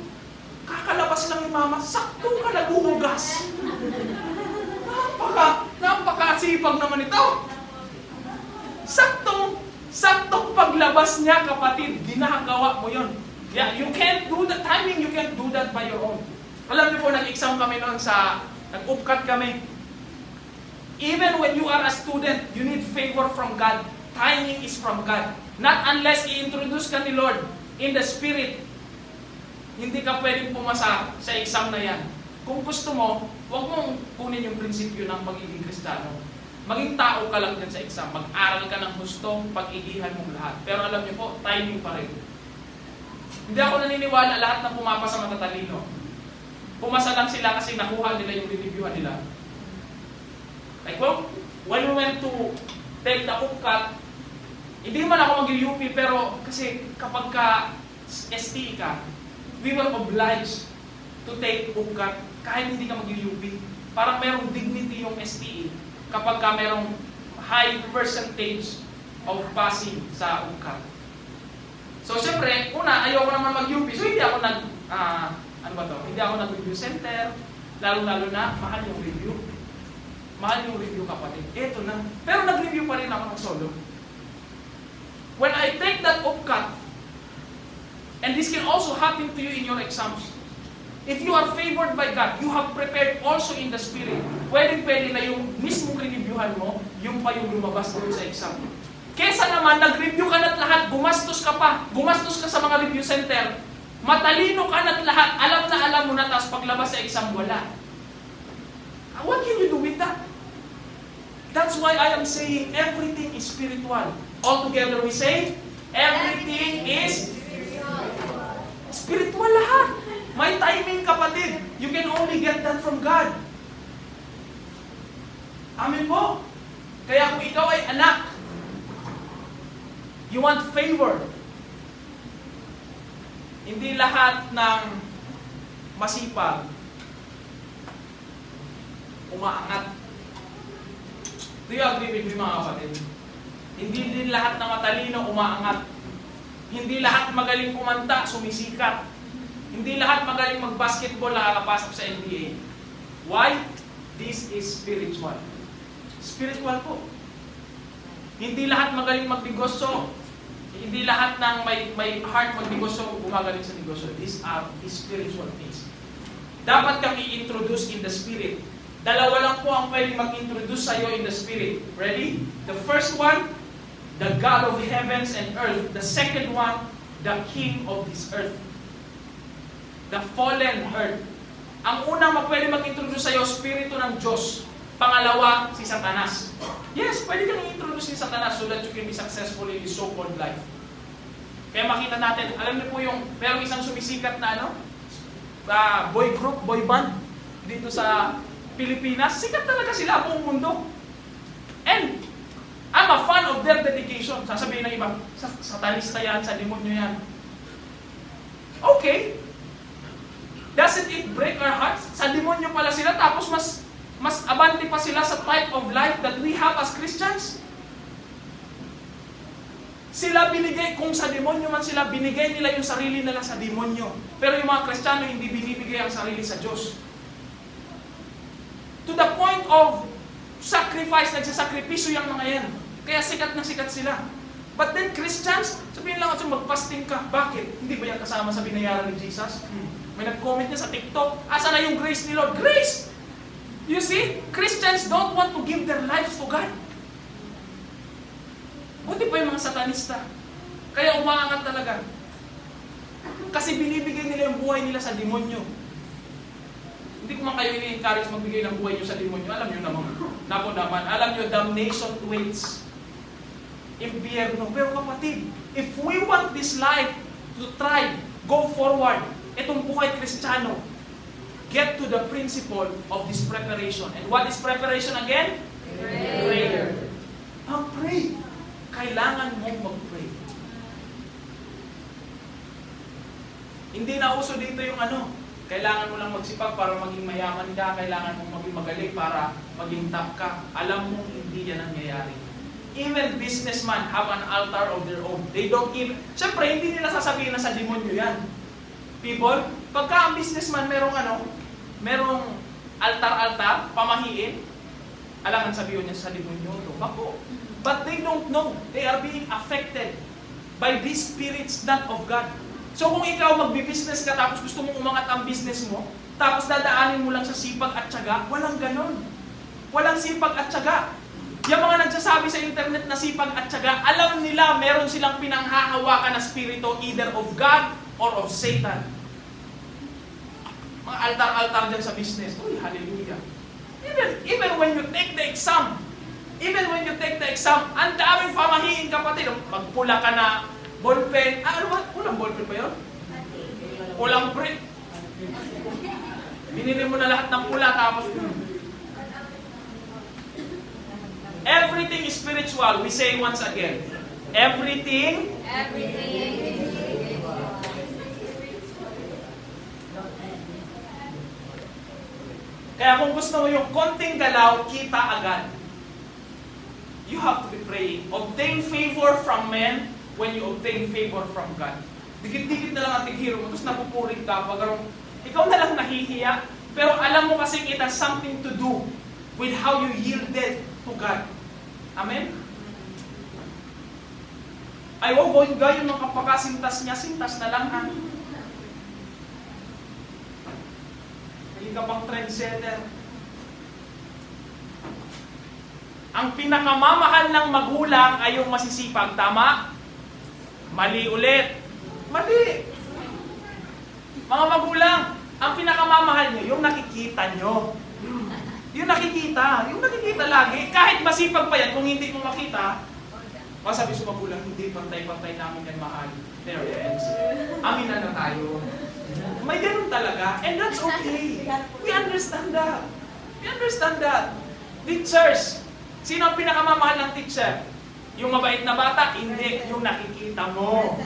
C: kakalabas lang ni mama, saktong ka naguhugas. Napakasipag naman ito. Saktong paglabas niya, kapatid, ginagawa mo yun. Yeah, you can't do that. Timing, you can't do that by your own. Alam niyo po, nag-exam kami noon nag-upcut kami. Even when you are a student, you need favor from God. Timing is from God. Not unless i-introduce ka ni Lord in the Spirit. Hindi ka pwedeng pumasa sa exam na yan. Kung gusto mo, huwag mong kunin yung prinsipyo ng pagiging Kristiyano. Maging tao ka lang dyan sa exam. Mag-aral ka ng gusto, pag-igihan mong lahat. Pero alam niyo po, timing pa rin. Hindi ako naniniwala lahat ng pumapasa matatalino. Pumasa lang sila kasi nakuha nila yung reviewan nila. Like, well, when we went to take the UPCAT, hindi man ako mag-UP, pero kasi kapag ka ST ka, we were obliged to take UPCAT kahit hindi ka mag-UP. parang merong dignity yung STE kapag ka merong high percentage of passing sa UCAT. So, syempre, una, ayoko naman mag-UP. So, hindi ako hindi ako nag-review center. Lalo-lalo na, mahal yung review. Mahal yung review, kapatid. Eto na. Pero nag-review pa rin ako ng solo. When I take that UCAT, and this can also happen to you in your exams, if you are favored by God, you have prepared also in the Spirit. Pwede na yung mismong reviewhan mo, yung pa yung lumabas doon sa exam. Kesa naman, nag-review ka na't lahat, gumastos ka sa mga review center, matalino ka na't lahat, alam mo na, tapos paglabas sa exam, wala. What can you do with that? That's why I am saying everything is spiritual. All together we say, everything is spiritual lahat. May timing, kapatid. You can only get that from God. Amen po. Kaya kung ikaw ay anak, you want favor. Hindi lahat ng masipag umaangat. Do you agree with me, mga kapatid? Hindi din lahat ng matalino umaangat. Hindi lahat magaling kumanta, sumisikat. Hindi lahat magaling mag-basketball, nakakapasok sa NBA. Why? This is spiritual. Spiritual po. Hindi lahat magaling magnegosyo. Hindi lahat ng may heart magnegosyo, gumagaling sa negosyo. These are spiritual things. Dapat kang i-introduce in the Spirit. Dalawa lang po ang pwedeng mag-introduce sa'yo in the Spirit. Ready? The first one, the God of heavens and earth. The second one, the King of this earth. The fallen earth. Ang unang pwede mag-introduce sa'yo, Spirito ng Diyos. Pangalawa, si Satanas. Yes, pwede kang i-introduce si Satanas so that you can be successful in this so-called life. Kaya makita natin, alam niyo po yung, merong isang sumisikat na boy group, boy band, dito sa Pilipinas. Sikat talaga sila buong mundo. And, I'm a fan of their dedication. Sasabihin ng iba, satanista yan, sa demonyo yan. Okay. Doesn't it break our hearts? Sa demonyo pala sila, tapos mas abante pa sila sa type of life that we have as Christians. Sila binigay, kung sa demonyo man sila, binigay nila yung sarili nila sa demonyo. Pero yung mga Kristiyano, hindi binibigay ang sarili sa Diyos. To the point of sacrifice, nagsasakripisyo yung mga yan. Kaya sikat na sikat sila. But then Christians, sabihin lang magpasting ka. Bakit? Hindi ba yan kasama sa binayaran ni Jesus? May nag-comment niya sa TikTok, asa na yung grace ni Lord? Grace! You see, Christians don't want to give their lives to God. Buti pa yung mga satanista. Kaya umaangat talaga. Kasi binibigay nila yung buhay nila sa demonyo. Hindi ko man kayo ini-encourage magbigay ng buhay nyo sa demonyo. Alam nyo naman. Alam nyo, damnation waits. Impyerno. Pero kapatid, if we want this life to thrive, go forward, itong buhay Kristiyano, get to the principle of this preparation. And what is preparation again? Prayer. Pray. Kailangan mong mag-pray. Hindi na uso dito yung kailangan mo lang magsipag para maging mayaman ka, kailangan mong maging magaling para maging top ka. Alam mo, hindi yan nangyayari. Even businessmen have an altar of their own. They don't even, syempre, hindi nila sasabihin na sa demonyo yan. People, pagka ang businessman merong altar-altar, pamahiin, alangan sabihin niya sa demonyo to. Bako. But they don't know. They are being affected by these spirits not of God. So kung ikaw magbi-business ka tapos gusto mong umangat ang business mo, tapos dadaanin mo lang sa sipag at tiyaga, walang ganon. Walang sipag at tiyaga. Yung mga nagsasabi sa internet na sipag at tiyaga, alam nila meron silang pinanghahawakan na spirito either of God or of Satan. Mga altar-altar dyan sa business. Uy, hallelujah. Even when you take the exam, ang daming pamahiin, kapatid. Magpula ka na ballpen. Ano ba? Pulang ballpen ba yun? Pulang brick. Binili mo na lahat ng pula, tapos everything is spiritual. We say once again, everything Kaya kung gusto mo yung konting galaw, kita agad. You have to be praying. Obtain favor from men when you obtain favor from God. Dikit-dikit na lang ang tighiro mo, tapos napupurit ka, ikaw na lang nahihiya, pero alam mo kasi it has something to do with how you yielded to God. Amen? Ay, oh, boy, yung mga kapakasintas niya, sintas na lang, ha? Hindi ka pang trendsetter. Ang pinakamamahal ng magulang ay yung masisipag. Tama? Mali ulit. Mali. Mga magulang, ang pinakamamahal nyo, yung nakikita nyo. Yung nakikita lagi. Kahit masipag pa yan, kung hindi mo makita, sabi sa magulang, hindi pantay-pantay namin yan mahal. There it ends. Amin na tayo. May ganun talaga. And that's okay. We understand that. Teachers, sino ang pinakamamahal ng teacher? Yung mabait na bata? Hindi. Yung nakikita mo.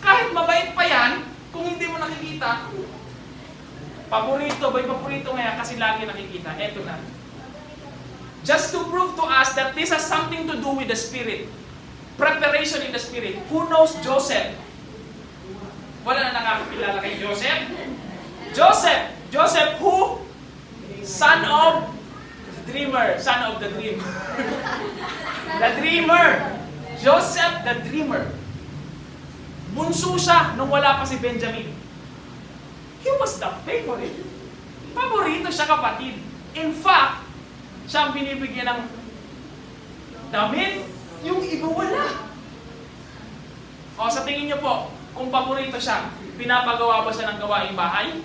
C: Kahit mabait pa yan, kung hindi mo nakikita, paborito ngayon kasi lagi nakikita. Eto na. Just to prove to us that this has something to do with the Spirit. Preparation in the Spirit. Who knows Joseph? Wala na nakakakilala kay Joseph? Joseph who? Son of the dreamer. The dreamer. Joseph the dreamer. Bunso siya nung wala pa si Benjamin. He was the favorite. Paborito siya, kapatid. In fact, siya ang binibigyan ng damit, yung iba wala. O, sa tingin niyo po, kung paborito siya, pinapagawa ba siya ng gawaing bahay?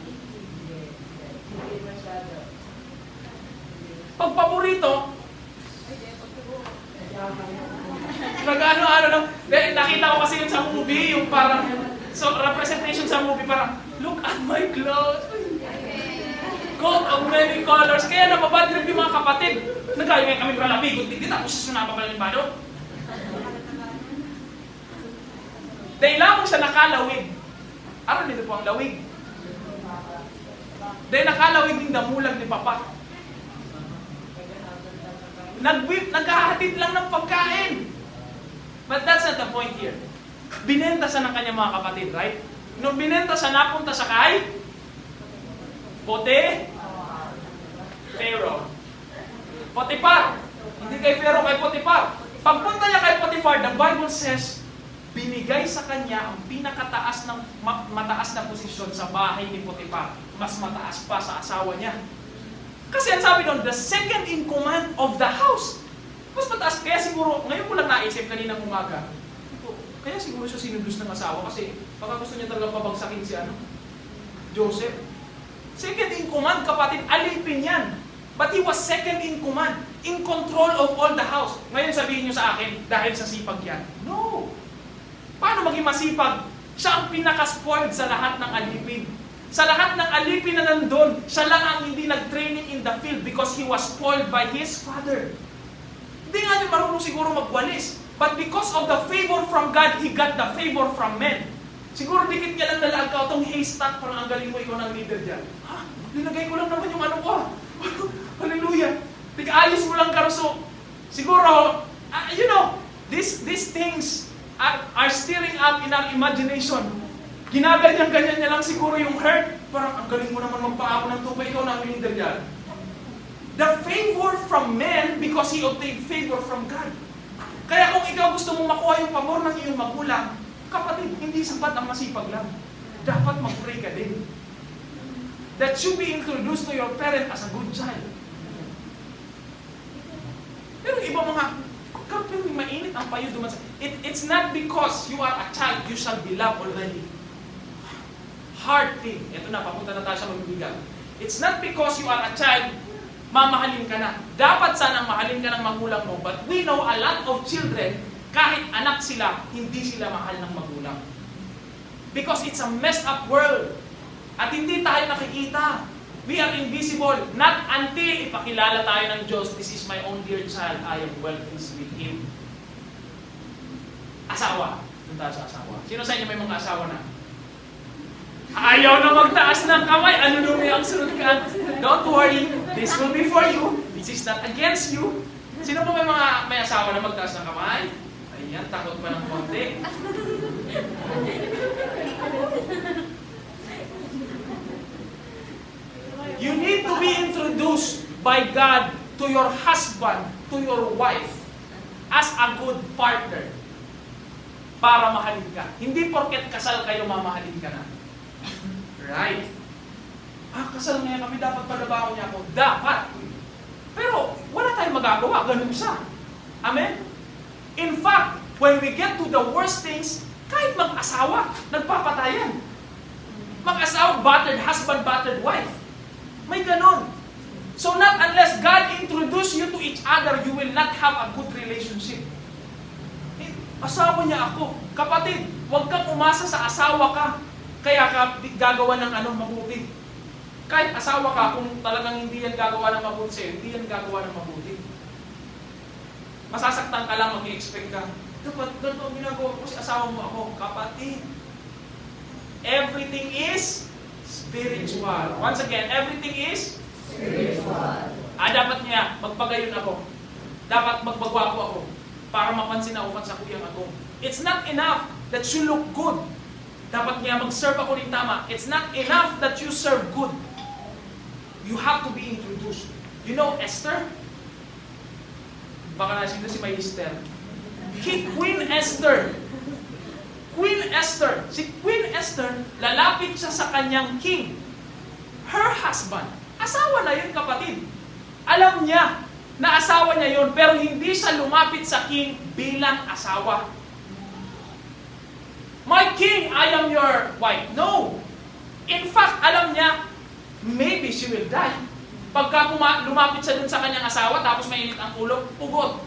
C: Pag paborito, nakita ko kasi yun sa movie, yung parang, so representation sa movie, parang, look at my clothes. Coat of many colors. Kaya nababadrip yung mga kapatid. Nagkaya kami ralabigot. Hindi tapos sunaba pala yung bado. Dahil lamang siya nakalawig. Aron nito po ang lawig. Dahil nakalawig din damulag ni Papa. Naghahatid lang ng pagkain. But that's not the point here. Binenta siya ng kanyang mga kapatid, right? Nung binenta siya, napunta siya kay Potiphar. Hindi kay Pharaoh, kay Potiphar. Pagpunta niya kay Potiphar, the Bible says, binigay sa kanya ang pinakataas ng mataas na posisyon sa bahay ni Potiphar. Mas mataas pa sa asawa niya. Kasi ang sabi doon, the second in command of the house. Mas mataas. Kaya siguro, ngayon ko lang naisip kaninang umaga, kaya siguro siya sinudus ng asawa kasi baka gusto niya talaga pabagsakin si Joseph. Second in command, kapatid, alipin yan. But he was second in command, in control of all the house. Ngayon sabihin niyo sa akin, dahil sa sipag yan. No. Paano maging masipag? Siya ang pinaka-spoiled sa lahat ng alipin. Sa lahat ng alipin na nandun, siya lang ang hindi nag-training in the field because he was spoiled by his father. Hindi nga niya marunong siguro magwalis. But because of the favor from God, he got the favor from men. Siguro dikit niya lang nalagaw itong haystack, parang ang galing mo, ikaw ng leader dyan. Ha? Linagay ko lang naman yung ko. Hallelujah. Tig-ayos mo lang karuso. Siguro, these things are stirring up in our imagination. Ginaganyan-ganyan niya lang siguro yung hurt. Parang ang galing mo naman magpaako ng tupa, ikaw ng leader dyan. The favor from men because he obtained favor from God. Kaya kung ikaw gusto mong makuha yung pabor ng iyong magulang, kapatid, hindi sapat ang masipag lang. Dapat mag-pray ka din. That you be introduced to your parent as a good child. Pero iba mga, kapag mainit ang payo duman sa... It's not because you are a child, you shall be loved already. Hard thing. Ito na, papunta na tayo sa magbibigan. It's not because you are a child, mamahalin ka na. Dapat sanang mahalin ka ng magulang mo. But we know a lot of children, kahit anak sila, hindi sila mahal ng magulang. Because it's a messed up world. At hindi tayo nakikita. We are invisible. Not until ipakilala tayo ng Diyos, this is my own dear child, I am well pleased with Him. Asawa. Doon tayo sa asawa. Sino sa inyo may mga asawa na? Ayaw na magtaas ng kamay. Ano nung ang sunod ka? Don't worry. This will be for you. This is not against you. Sino po may asawa na magtaas ng kamay? Ayan, takot pa ng konti. You need to be introduced by God to your husband, to your wife, as a good partner para mahalin ka. Hindi porket kasal kayo, mamahalin ka na. Right? Kasal ngayon kami, dapat palabaho niya ako. Dapat. Pero wala tayong magagawa. Ganun siya. Amen? In fact, when we get to the worst things, kahit mag-asawa, nagpapatayan. Mag-asawa, battered husband, battered wife. May ganon. So not unless God introduce you to each other, you will not have a good relationship. Asawa niya ako. Kapatid, huwag kang umasa sa asawa ka. Kaya ka gagawa ng mabuti. Kahit asawa ka, kung talagang hindi yan gagawa ng mabuti sa'yo, hindi yan gagawa ng mabuti. Masasaktan ka lang, mag-i-expect ka. Dapat ganito ang ginagawa ko si asawa mo ako. Kapatid, everything is spiritual. Once again, everything is
A: Spiritual.
C: dapat niya, magpagayon ako. Dapat magbagwapo ako para mapansin ako sa kuyang ako. It's not enough that you look good. Dapat niya mag-serve ako ng tama. It's not enough that you serve good. You have to be introduced. You know Esther? Baka nasin si May Esther. Queen Esther. Queen Esther. Si Queen Esther, lalapit siya sa kanyang king. Her husband. Asawa na yun, kapatid. Alam niya na asawa niya yun, pero hindi siya lumapit sa king bilang asawa. My king, I am your wife. No. In fact, alam niya, maybe she will die. Pagka lumapit siya dun sa kanyang asawa, tapos mainit ang ulo, pugod.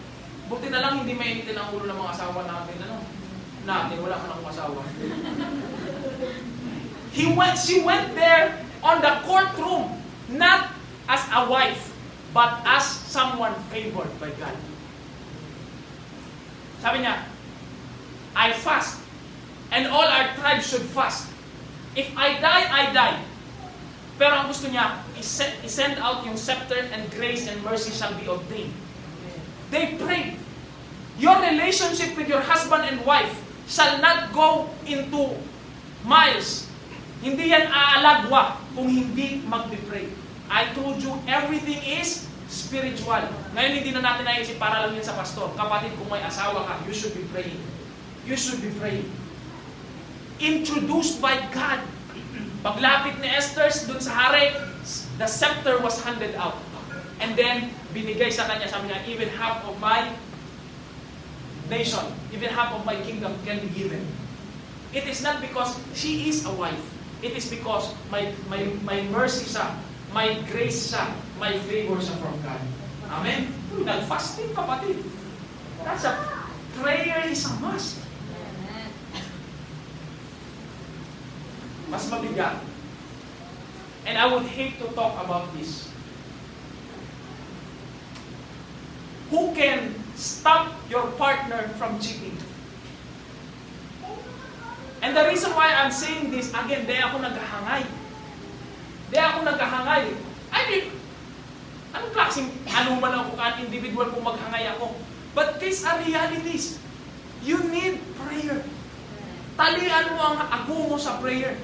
C: Buti na lang hindi mainitin ang ulo ng mga asawa natin. Natin, wala ka ng asawa. She went there on the courtroom, not as a wife, but as someone favored by God. Sabi niya, I fast, and all our tribes should fast. If I die, I die. Pero ang gusto niya, i-send out yung scepter and grace and mercy shall be obtained. They prayed. Your relationship with your husband and wife shall not go into miles. Hindi yan aalagwa kung hindi magbe-pray. I told you, everything is spiritual. Ngayon hindi na natin naisip para lang yun sa pastor. Kapatid, kung may asawa ka, you should be praying. You should be praying. Introduced by God. Paglapit ni Esther dun sa hari, the scepter was handed out. And then, binigay sa kanya, sabi niya, even half of my nation, even half of my kingdom can be given. It is not because she is a wife. It is because my mercy siya, my grace siya, my favor siya from God. Amen? Nag-fasting, kapatid. That's a prayer is a must. Mas mabigat. And I would hate to talk about this. Who can stop your partner from cheating? And the reason why I'm saying this, again, di ako naghahangay. I mean, anong klaseng anuman ako ka individual kung maghangay ako? But these are realities. You need prayer. Talian mo ang ako mo sa prayer.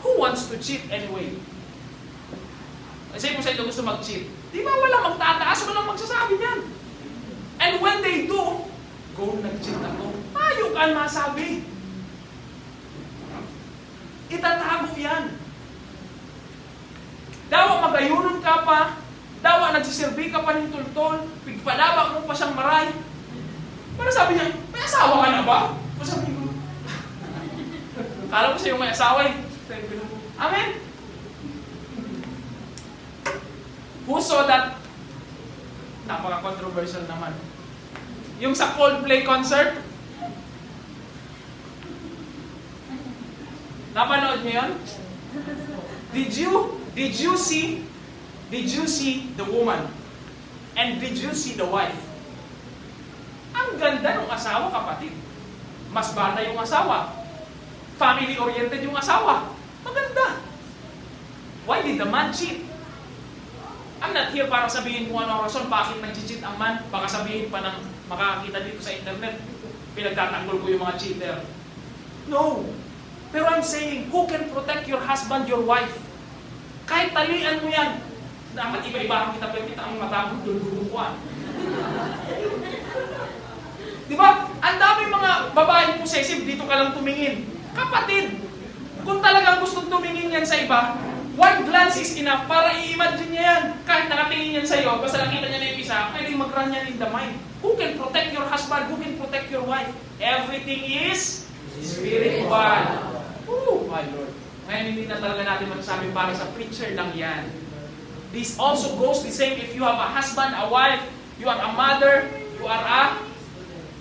C: Who wants to cheat anyway? Say mo sa ito gusto mag-cheat. Di ba walang magtataas, walang magsasabi niyan. And when they do, go nag-cheat ako. Ayaw ka masabi. Itatago yan. Dawa magayunon ka pa, dawa nagsiserbi ka pa ng tultol, pigpadaba mo pa siyang maray. Pero sabi niya, may asawa ka na ba? Sabi ko, kala ko siya yung may asawa eh. Amen? Who saw that? Napaka-controversial naman. Yung sa Coldplay concert, napanood niyo yun? Did you see the woman? And did you see the wife? Ang ganda ng asawa, kapatid. Mas bata yung asawa. family-oriented yung asawa. Maganda. Why did the man cheat? I'm not here para sabihin kung ano ang rason bakit nag-cheat ang man. Baka sabihin pa ng makakakita dito sa internet, pinagtatanggol ko yung mga cheater. No. Pero I'm saying, who can protect your husband, your wife? Kahit talian mo yan. Dapat iba-iba ang kita, pero kita ang matapon doon dudukuan. Di ba? Ang dami mga babaeng possessive, dito ka lang tumingin. Kapatid, kung talagang gustong tumingin yan sa iba, one glance is enough para i-imagine niya yan. Kahit nakatingin yan sa iyo, basta nakita niya na yung isa, pwedeng mag-run yan in the mind. Who can protect your husband? Who can protect your wife? Everything is spiritual. Oh, my Lord. Ngayon hindi na talaga natin magsasabi para sa preacher lang yan. This also goes the same if you have a husband, a wife, you are a mother, you are a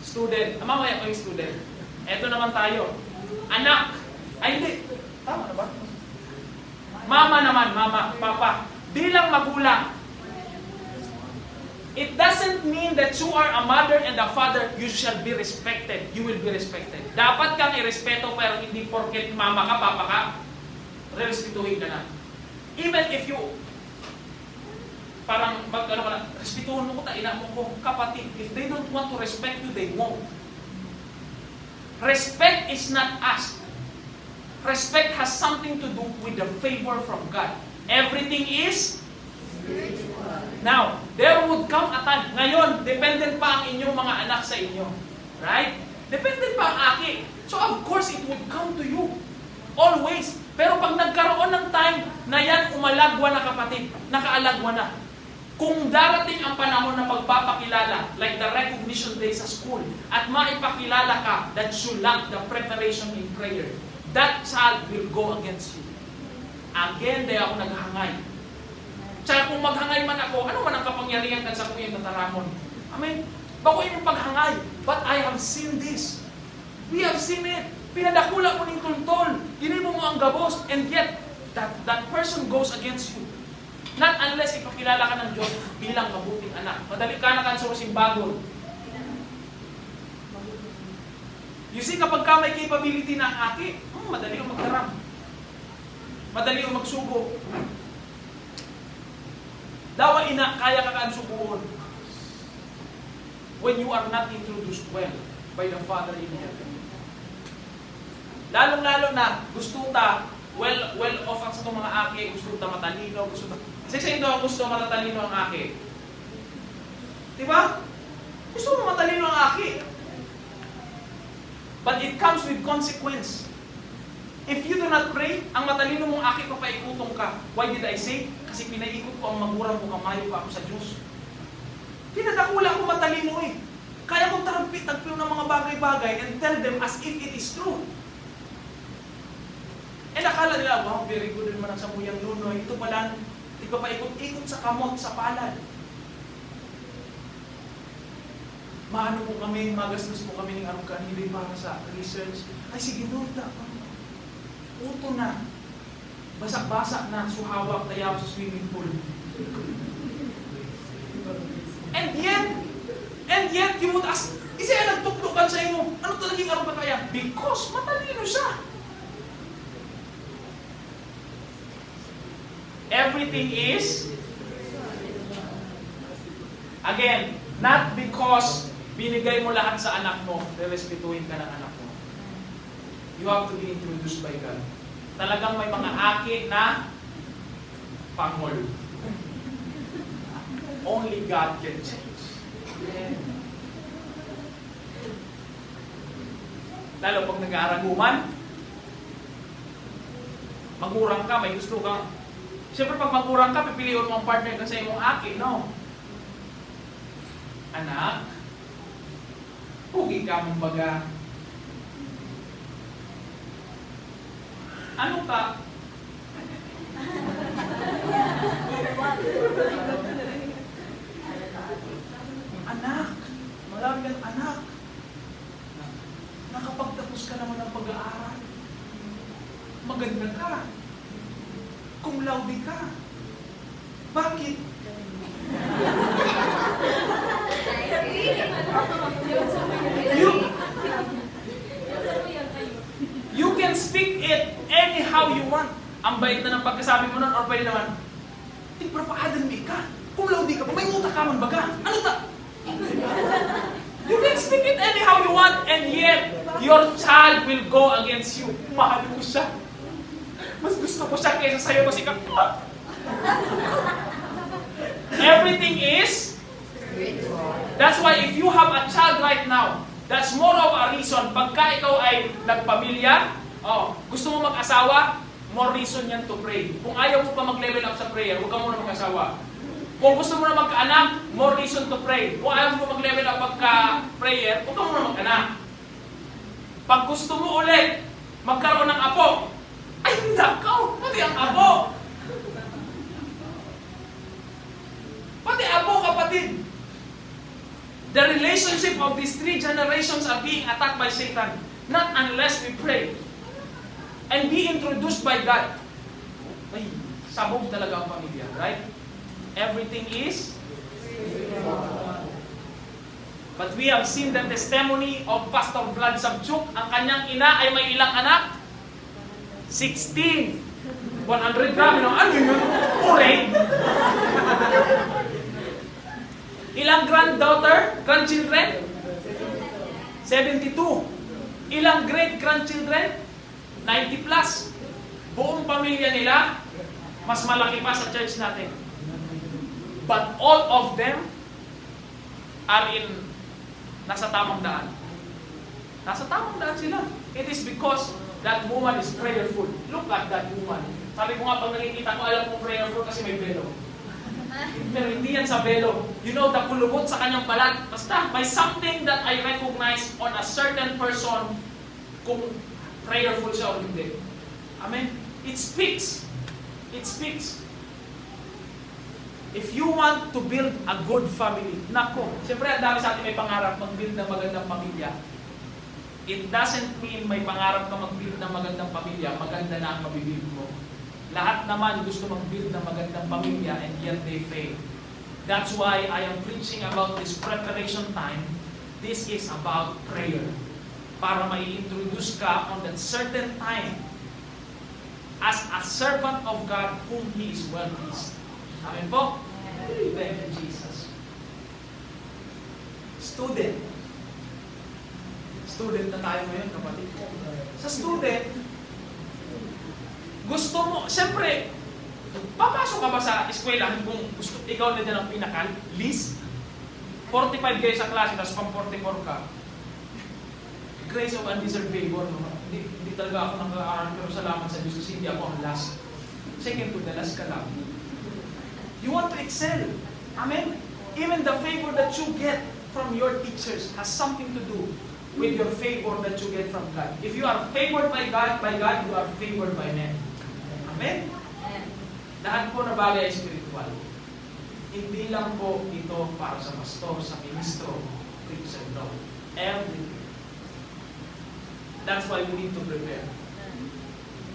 C: student. Mamaya ko yung student. Eto naman tayo. Anak. Ay, hindi. Tama na ba? Mama naman, mama, papa. Bilang magulang, it doesn't mean that you are a mother and a father, you shall be respected. You will be respected. Dapat kang irespeto pero hindi porket mama ka, papa ka, respetuhin ka na. Even if you, parang ano ka na, respetuhin mo ko, ina mo ko, kapatid. If they don't want to respect you, they won't. Respect is not asked. Respect has something to do with the favor from God. Everything is now, there would come a time, ngayon, dependent pa ang inyong mga anak sa inyo. Right? Dependent pa ang aki. So of course, it would come to you. Always. Pero pag nagkaroon ng time na yan umalagwa na kapatid, nakaalagwa na. Kung darating ang panahon na pagpapakilala, like the recognition day sa school, at maipakilala ka that you lack the preparation in prayer, that child will go against you. Again, di ako naghangay. Tsaka kung maghangay man ako, ano man ang kapangyarihan kan sa kuyang tataramon? Amen? Bako yung paghangay. But I have seen this. We have seen it. Pinadakula mo ng tuntol. Ginimo mo ang gabos. And yet, that person goes against you. Not unless ipakilala ka ng Diyos bilang mabuting anak. Madali ka na kanso simbagol. You see, kapag ka may capability na ang aki, madali yung magdaram. Madali yung magsugo. Dawa ina, kaya ka kansubuon. When you are not introduced well by the Father in heaven. Lalong-lalo na, gusto ta, well off ang sa itong mga aki, gusto ta matalino, gusto ta... Kasi sa ito, gusto matatalino ang aki. Diba? Gusto mo matalino ang aki. But it comes with consequence. If you do not pray, ang matalino mong aki papaikutong ka. Why did I say? Kasi pinaikot ko ang magurang ko, kamayo pa ako sa Diyos. Pinadakula ko matalino eh. Kaya kong tagpil ng mga bagay-bagay and tell them as if it is true. And akala nila, wow, very good naman ang samuyang nunoy. Ito pala, papaikot-ikot sa kamot, sa palad. Maano po kami, magastos po kami ng anong kanilin para sa research. Ay, sige, no, uto na. Basak-basak na, suhawak, tayaw sa swimming pool. And yet, you would ask, isa yan nagtuklukan sa inyo, ano talagang araw ba kaya? Because matalino siya. Everything is, again, not because binigay mo lahat sa anak mo, respetuhin ka ng anak mo. You have to be introduced by God. Talagang may mga aki na pangol. Only God can change. Lalo pag nag-aaraguman, magurang ka, may gusto kang. Siyempre pag magurang ka, pipiliin mo ang partner ka sa imong aki, no? Anak, pugi ka mong baga. Ano ka? Anak, marami kang anak. Nakapagtapos ka naman ng pag-aaral. Maganda ka. Kung laude ka. Bakit? You can bait na ng pagkasabi mo nun, or pwede naman, tigpapaadan ka. Kung laude ka pa, may utak ka man baga. Ano ta? You can speak it anyhow you want, and yet, your child will go against you. Mahal ko siya. Mas gusto ko siya kaysa sa'yo kasi ka. Everything is that's why if you have a child right now, that's more of a reason. Pagka ikaw ay nagpamilya, gusto mo mag-asawa, more reason yan to pray. Kung ayaw mo pa mag-level up sa prayer, huwag ka muna mag-asawa. Kung gusto mo na magkaanak, more reason to pray. Kung ayaw mo mag-level up pagka-prayer, huwag ka muna mag-anak. Pag gusto mo ulit magkaroon ng apo, ay nakaw, pati ang apo. Pati apo, kapatid. The relationship of these 3 generations are being attacked by Satan. Not unless we pray and be introduced by God. Ay, sabog talaga ang pamilya, right? Everything is but we have seen the testimony of Pastor Vlad Sabchuk. Ang kanyang ina ay may ilang anak? 16. 100 grabe, no? Ano yun? Ure? Ilang grandchildren? 72. Ilang great-grandchildren? 90 plus. Buong pamilya nila, mas malaki pa sa church natin. But all of them are nasa tamang daan. Nasa tamang daan sila. It is because that woman is prayerful. Look at that woman. Sabi ko nga, pag nakikita ko, alam ko prayerful kasi may velo. Pero hindi yan sa velo. You know, the kulubot sa kanyang balat. Basta, may something that I recognize on a certain person kung prayerful siya o hindi. Amen? It speaks. It speaks. If you want to build a good family, nako, siyempre ang dami sa atin may pangarap mag-build ng magandang pamilya. It doesn't mean may pangarap ka mag-build ng magandang pamilya, maganda na ang mabibuild mo. Lahat naman gusto mag-build ng magandang pamilya and yet they fail. That's why I am preaching about this preparation time. This is about prayer. Para mai-introduce ka on that certain time as a servant of God whom He is well pleased. Amen po? Thank you, Jesus. Student. Student na tayo ngayon, kapatid. Sa student, gusto mo, siyempre, papasok ka ba sa eskwelahan kung gusto, ikaw na dyan ang pinakal, list? 45 kayo sa klase, tapos pang 44 ka. Grace of undeserved favor. No? Hindi talaga ako nag-aaral, pero salamat sa Diyos kasi hindi ako ang last. Second to the last ka lang. You want to excel. Amen? Even the favor that you get from your teachers has something to do with your favor that you get from God. If you are favored by God, you are favored by men. Amen? Lahat po na bagay ay spiritual. Hindi lang po ito para sa pastor, sa ministro, Christian, no. Everything. That's why we need to prepare.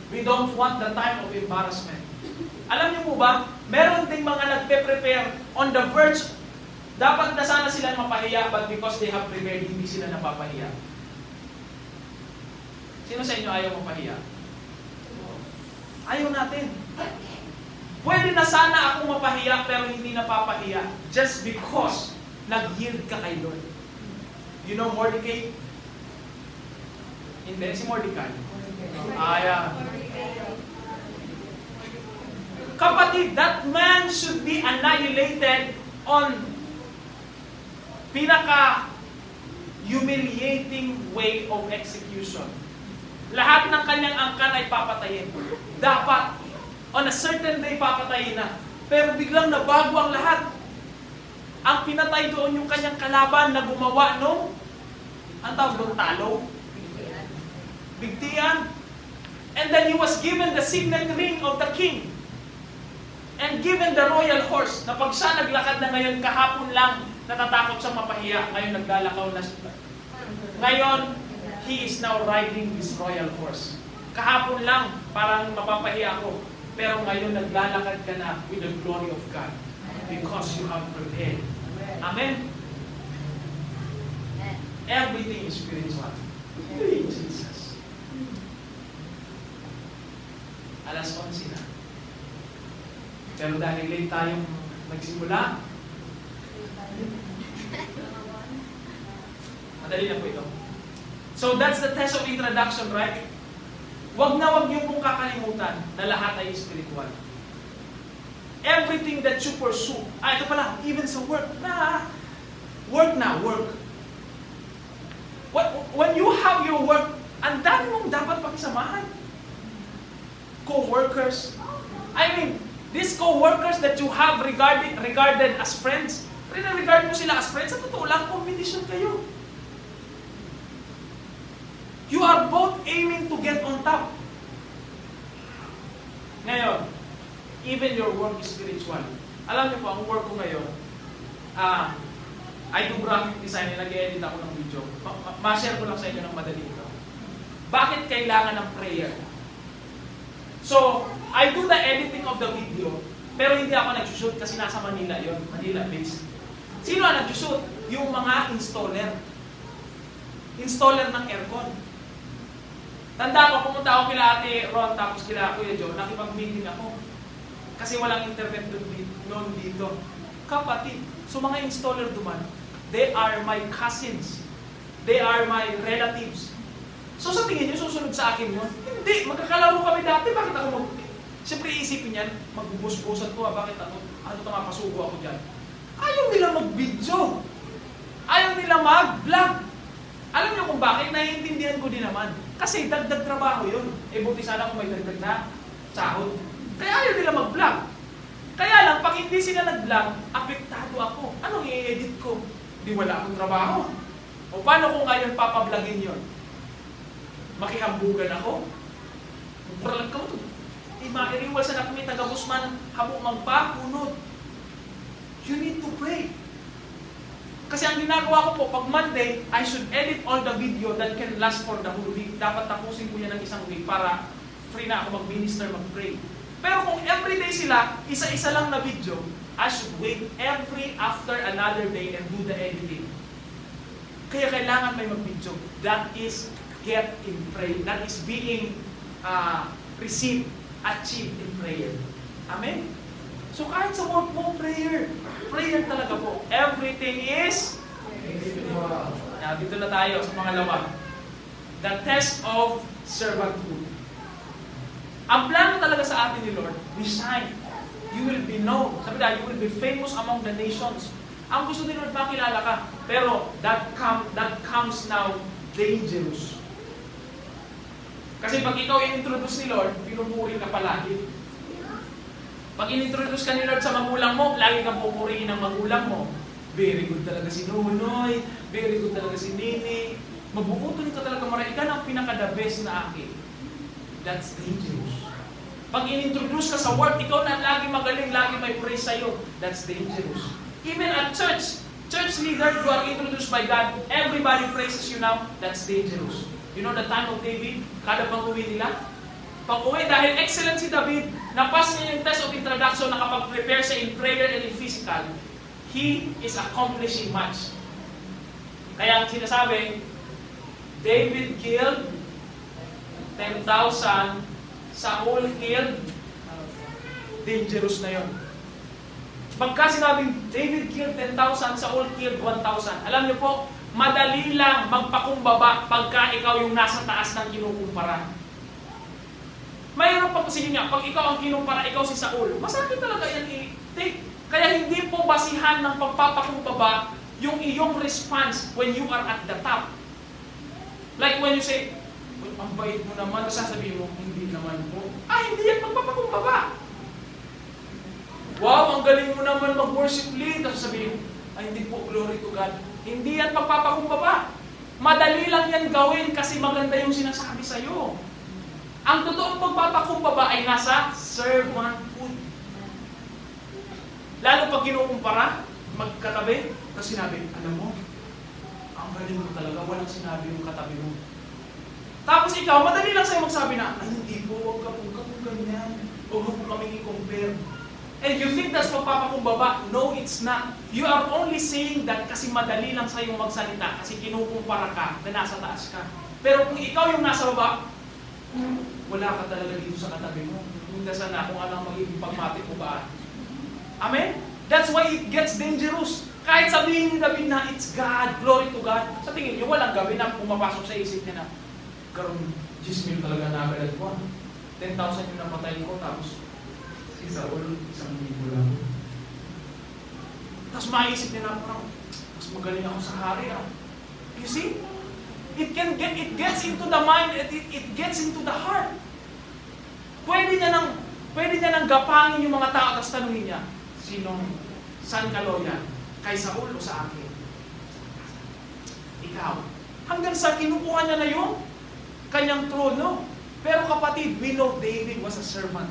C: We don't want the time of embarrassment. Alam niyo po ba, meron ding mga nagpe-prepare on the verge, dapat na sana sila mapahiya, but because they have prepared, hindi sila napapahiya. Sino sa inyo ayaw mapahiya? Ayaw natin. Pwede na sana akong mapahiya, pero hindi napapahiya, just because nag-yield ka kay Lord. You know Mordecai? Hindi, si Mordecai. Ayan. Kapatid, that man should be annihilated on pinaka-humiliating way of execution. Lahat ng kanyang angkan ay papatayin. Dapat, on a certain day, papatayin na. Pero biglang nabago ang lahat. Ang pinatay doon yung kanyang kalaban na gumawa nung, ang tawag doon, talo? Bigtian. And then he was given the signet ring of the king. And given the royal horse, na pag siya naglakad na ngayon, kahapon lang, natatakot siyang mapahiya. Ngayon naglalakaw na siya. Ngayon, he is now riding this royal horse. Kahapon lang, parang mapapahiya ako. Pero ngayon naglalakad ka na with the glory of God. Because you have prepared. Amen? Everything is spiritual. Jesus. Alas 11 na. Pero dahil late tayong nagsimula, madali na po ito. So that's the test of introduction, right? Wag na wag niyo pong kakalimutan na lahat ay spiritual. Everything that you pursue, ito pala, even sa work, work. When you have your work, ang dami mong dapat pakisamahan. Co-workers. I mean, these co-workers that you have regarded as friends, regard mo sila as friends, sa totoo lang, competition kayo. You are both aiming to get on top. Ngayon, even your work is spiritual. Alam niyo po, ang work ko ngayon, I do graphic design, nag-edit ako ng video. Ma-share ko lang sa inyo ng madali ito. Bakit kailangan ng prayer? So, I do the editing of the video, pero hindi ako nag-shoot kasi nasa Manila yon, Manila-based. Sino ang nag-shoot? Yung mga installer. Installer ng aircon. Tanda ko, pumunta ako kila Ate Ron, tapos kila Kuya Joe, nakipag-meeting ako. Kasi walang internet noon dito. Kapatid, so mga installer duman, they are my cousins. They are my relatives. So sa tingin nyo, susunod sa akin yun? Hindi, magkakalaro kami dati, bakit ako Siyempre isipin yan, magbubus-busan ko, bakit ano ito mapasugo ako dyan? Ayaw nila mag-video. Ayaw nila mag-vlog. Alam niyo kung bakit? Naiintindihan ko din naman. Kasi dagdag trabaho yun. Buti sana kung may dagdag na sahod. Kaya ayaw nila mag-vlog. Kaya lang, pag hindi sila nag-vlog, apektado ako. Anong i-edit ko? Di wala akong trabaho. O paano kung ngayon papablogin yun? Makihambugan ako? Muralag ka mo ito. Mairiwal sa nakumi, taga-busman, habo magpakunod. You need to pray. Kasi ang ginagawa ko po, pag Monday, I should edit all the video that can last for the whole week. Dapat tapusin ko yan ng isang week para free na ako mag-minister, mag-pray. Pero kung everyday sila, isa-isa lang na video, I should wait after another day and do the editing. Kaya kailangan may mag-video. That is get in prayer. That is being received, achieved in prayer. Amen? So kahit sa work mo, prayer. Prayer talaga po. Everything is spiritual. Now, dito na tayo sa pangalawa. The test of servanthood. Ang plano talaga sa atin ni Lord, we shine. You will be known. Sabi na, you will be famous among the nations. Ang gusto ni Lord, makilala ka. Pero that comes now dangerous. Kasi pag ikaw in-introduce ni Lord, pinupuri ka palagi. Pag in-introduce ka ni Lord sa magulang mo, lagi kang pupurihin ng magulang mo. Very good talaga si Nunoy, very good talaga si Nini. Mabubuton ka talaga maray. Ikaw ang pinaka-the best na akin. That's dangerous. Pag in-introduce ka sa work, ikaw na lagi magaling, lagi may praise sa'yo. That's dangerous. Even at church leader, you are introduced by God, everybody praises you now, that's dangerous. You know the time of David, kada pag-uwi nila? Pag-uwi, dahil excellent si David, napas niya yung test of introduction, nakapag-prepare siya in prayer and in physical, he is accomplishing much. Kaya ang sinasabi, David killed 10,000, Saul killed, dangerous na yon. Pagka sinabing David killed 10,000, Saul killed 1,000, alam niyo po, madali lang magpakumbaba pagka ikaw yung nasa taas ng kinukumpara. Mayroon pa sige nga, pag ikaw ang kinumpara, ikaw si Saul, masakit talaga yan i-take. Kaya hindi po basihan ng pagpapakumbaba yung iyong response when you are at the top. Like when you say, ang bait mo naman, sasabihin mo, hindi naman po. Hindi yan pagpapakumbaba. Wow, ang galing mo naman mag-worship lead. Tapos sabihin, hindi po, glory to God. Hindi yan pagpapakumbaba. Madali lang yan gawin kasi maganda yung sinasabi sa'yo. Ang totoong pagpapakumbaba ay nasa servanthood. Lalo pag kinukumpara, magkatabi, tapos sinabi, alam mo, ang galing mo talaga, walang sinabi yung katabi mo. Tapos ikaw, madali lang sa'yo magsabi na, hindi po, huwag ka po ganyan. Huwag mo kaming i-compare. And you think that's pagpapakumbaba? No, it's not. You are only saying that kasi madali lang sa'yo magsalita kasi kinukumpara ka na nasa taas ka. Pero kung ikaw yung nasa baba, wala ka talaga dito sa katabi mo. Yung dasal na kung anong magiging pagmati mo ba. Amen? That's why it gets dangerous. Kahit sabihin ni David na it's God, glory to God. Sa tingin niyo, walang gabi na pumapasok sa isip niya na karoon 10,000 talaga nagalad ko. 10,000 yung napatay ko, tapos si Saul, 1,000 lang. Tapos maisip niya na parang, mas magaling ako sa hari ah. You see? It gets into the mind, it gets into the heart. Pwede niya nang gapangin yung mga tao, tapos tanungin niya, saan ka loyal? Kay Saul o sa akin? Ikaw. Hanggang sa kinukuha niya na yung kanyang trono. Pero kapatid, we know David was a servant.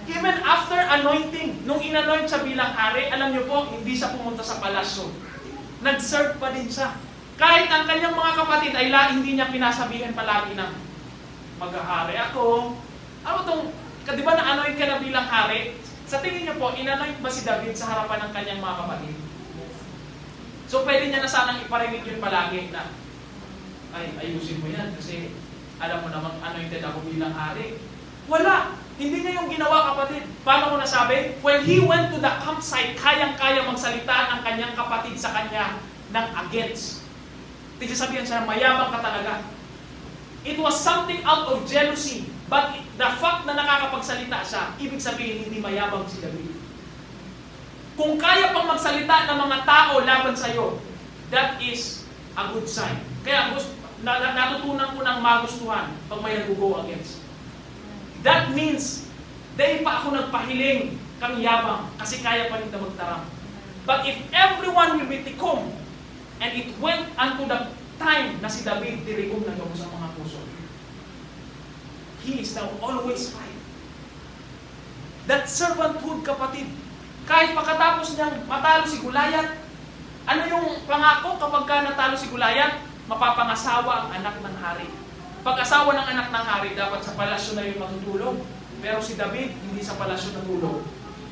C: Even after anointing, nung inanoint siya bilang hari, alam niyo po, hindi siya pumunta sa palasyo. Nag-serve pa din siya. Kahit ang kanyang mga kapatid ay hindi niya pinasabihan palagi na mag-ahari ako. Ano tong, di ba na-anoint ka na bilang hari? Sa tingin niyo po, inanoint ba si David sa harapan ng kanyang mga kapatid? So pwede niya na sanang iparinig yun palagi na, ay, ayusin mo yan kasi alam mo namang anointed ako bilang hari. Wala! Hindi niya yung ginawa, kapatid. Paano ko nasabi? When he went to the campsite, kayang-kaya magsalita ang kanyang kapatid sa kanya ng against. Hindi sabihin siya, mayabang ka talaga. It was something out of jealousy. But the fact na nakakapagsalita siya, ibig sabihin hindi mayabang si David. Kung kaya pang magsalita ng mga tao laban sa iyo, that is a good sign. Kaya natutunan ko ng magustuhan pag may nag-go against. That means, dahil pa ako nagpahiling kang yabang kasi kaya pa rin na magtaram. But if everyone will be tikom, and it went unto the time na si David dirigom na gawin sa mga puso, he is now always right. That servanthood, kapatid, kahit pagkatapos niyang matalo si Goliath, ano yung pangako kapag ka natalo si Goliath? Mapapangasawa ang anak ng hari. Pag-asawa ng anak ng hari, dapat sa palasyo na yung matutulog. Pero si David, hindi sa palasyo natulog.